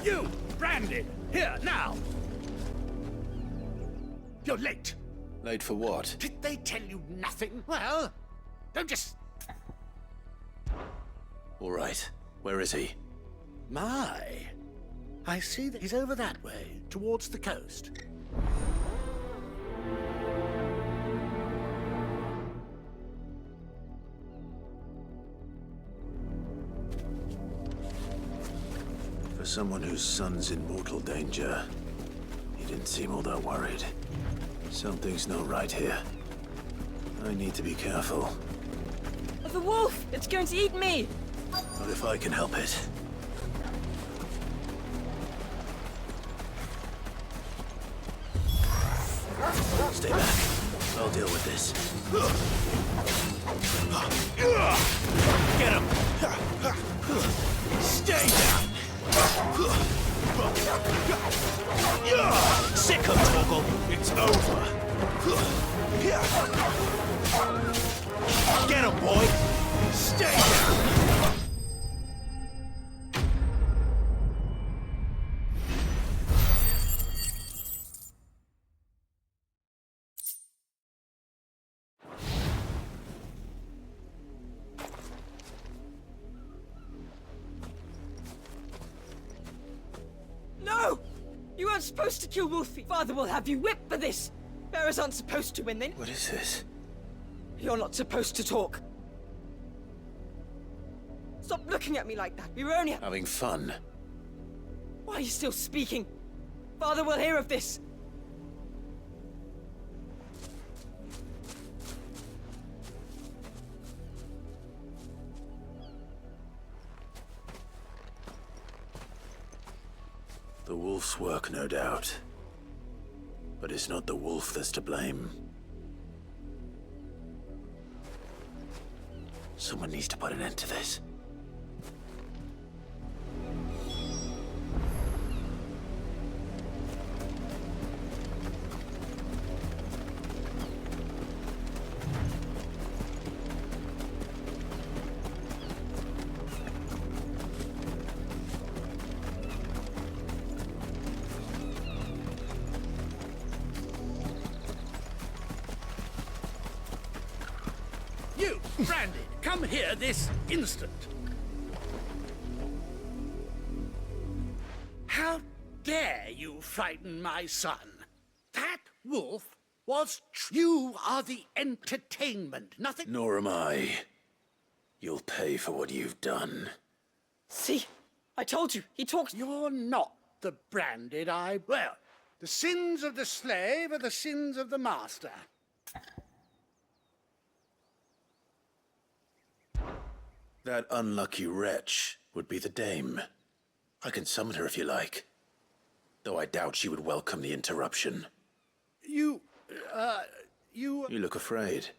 You, Brandon, here, now! You're late. Late for what? Did they tell you nothing? Well, don't just... All right. Where is he? My. I see that he's over that way, towards the coast. For someone whose son's in mortal danger, he didn't seem all that worried. Something's not right here. I need to be careful. The wolf! It's going to eat me! Not if I can help it. Stay back. I'll deal with this. Get him! Stay down! Sick of Torgal! It's over! Get him, boy! Stay down! No! You weren't supposed to kill Wolfie. Father will have you whipped for this. Bearers aren't supposed to win, then. What is this? You're not supposed to talk. Stop looking at me like that. We were only... Having fun. Why are you still speaking? Father will hear of this. The wolf's work, no doubt. But it's not the wolf that's to blame. Someone needs to put an end to this. You, Brandy, come here this instant. How dare you frighten my son? That wolf was... You are the entertainment, nothing... Nor am I. You'll pay for what you've done. See? I told you. He talks... You're not the branded I... Well, the sins of the slave are the sins of the master. That unlucky wretch would be the dame. I can summon her if you like. Though I doubt she would welcome the interruption. You look afraid.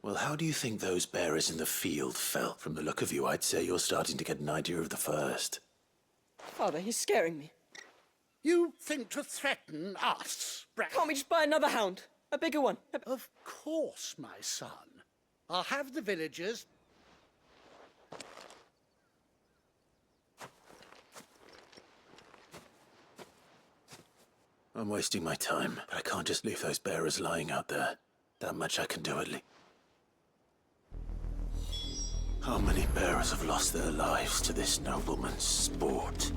Well, how do you think those bearers in the field felt? From the look of you, I'd say you're starting to get an idea of the first. Father, he's scaring me. You think to threaten us, Can't we just buy another hound? A bigger one? Of course, my son. I'll have the villagers... I'm wasting my time, but I can't just leave those bearers lying out there. That much I can do at least. How many bearers have lost their lives to this nobleman's sport?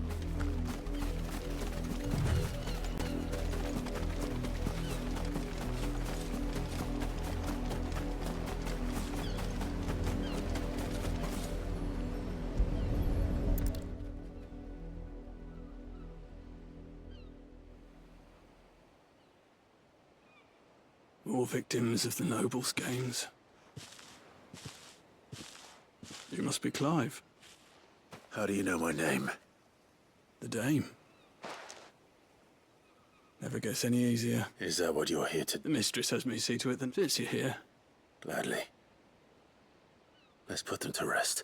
More victims of the nobles' games. You must be Clive. How do you know my name? The Dame. Never gets any easier. Is that what you're here to... The mistress has me see to it that fits you here. Gladly. Let's put them to rest.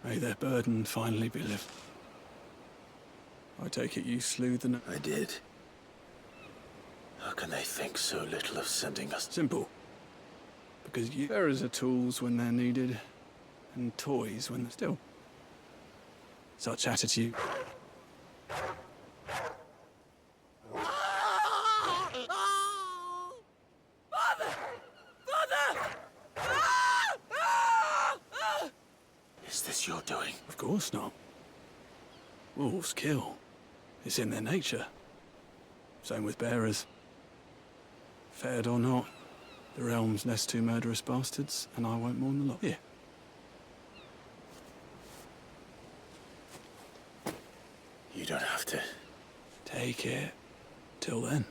May their burden finally be lifted. I take it you slew the... I did. How can they think so little of sending us? Simple. Because you... Bearers are tools when they're needed, and toys when they're still. Such attitude... Is this your doing? Of course not. Wolves kill. It's in their nature. Same with bearers. Fed or not, the realm's nest two murderous bastards, and I won't mourn the lot. Here. You don't have to. Take it. Till then.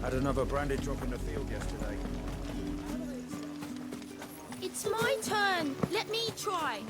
Had another branded drop in the field yesterday. It's my turn. Let me try.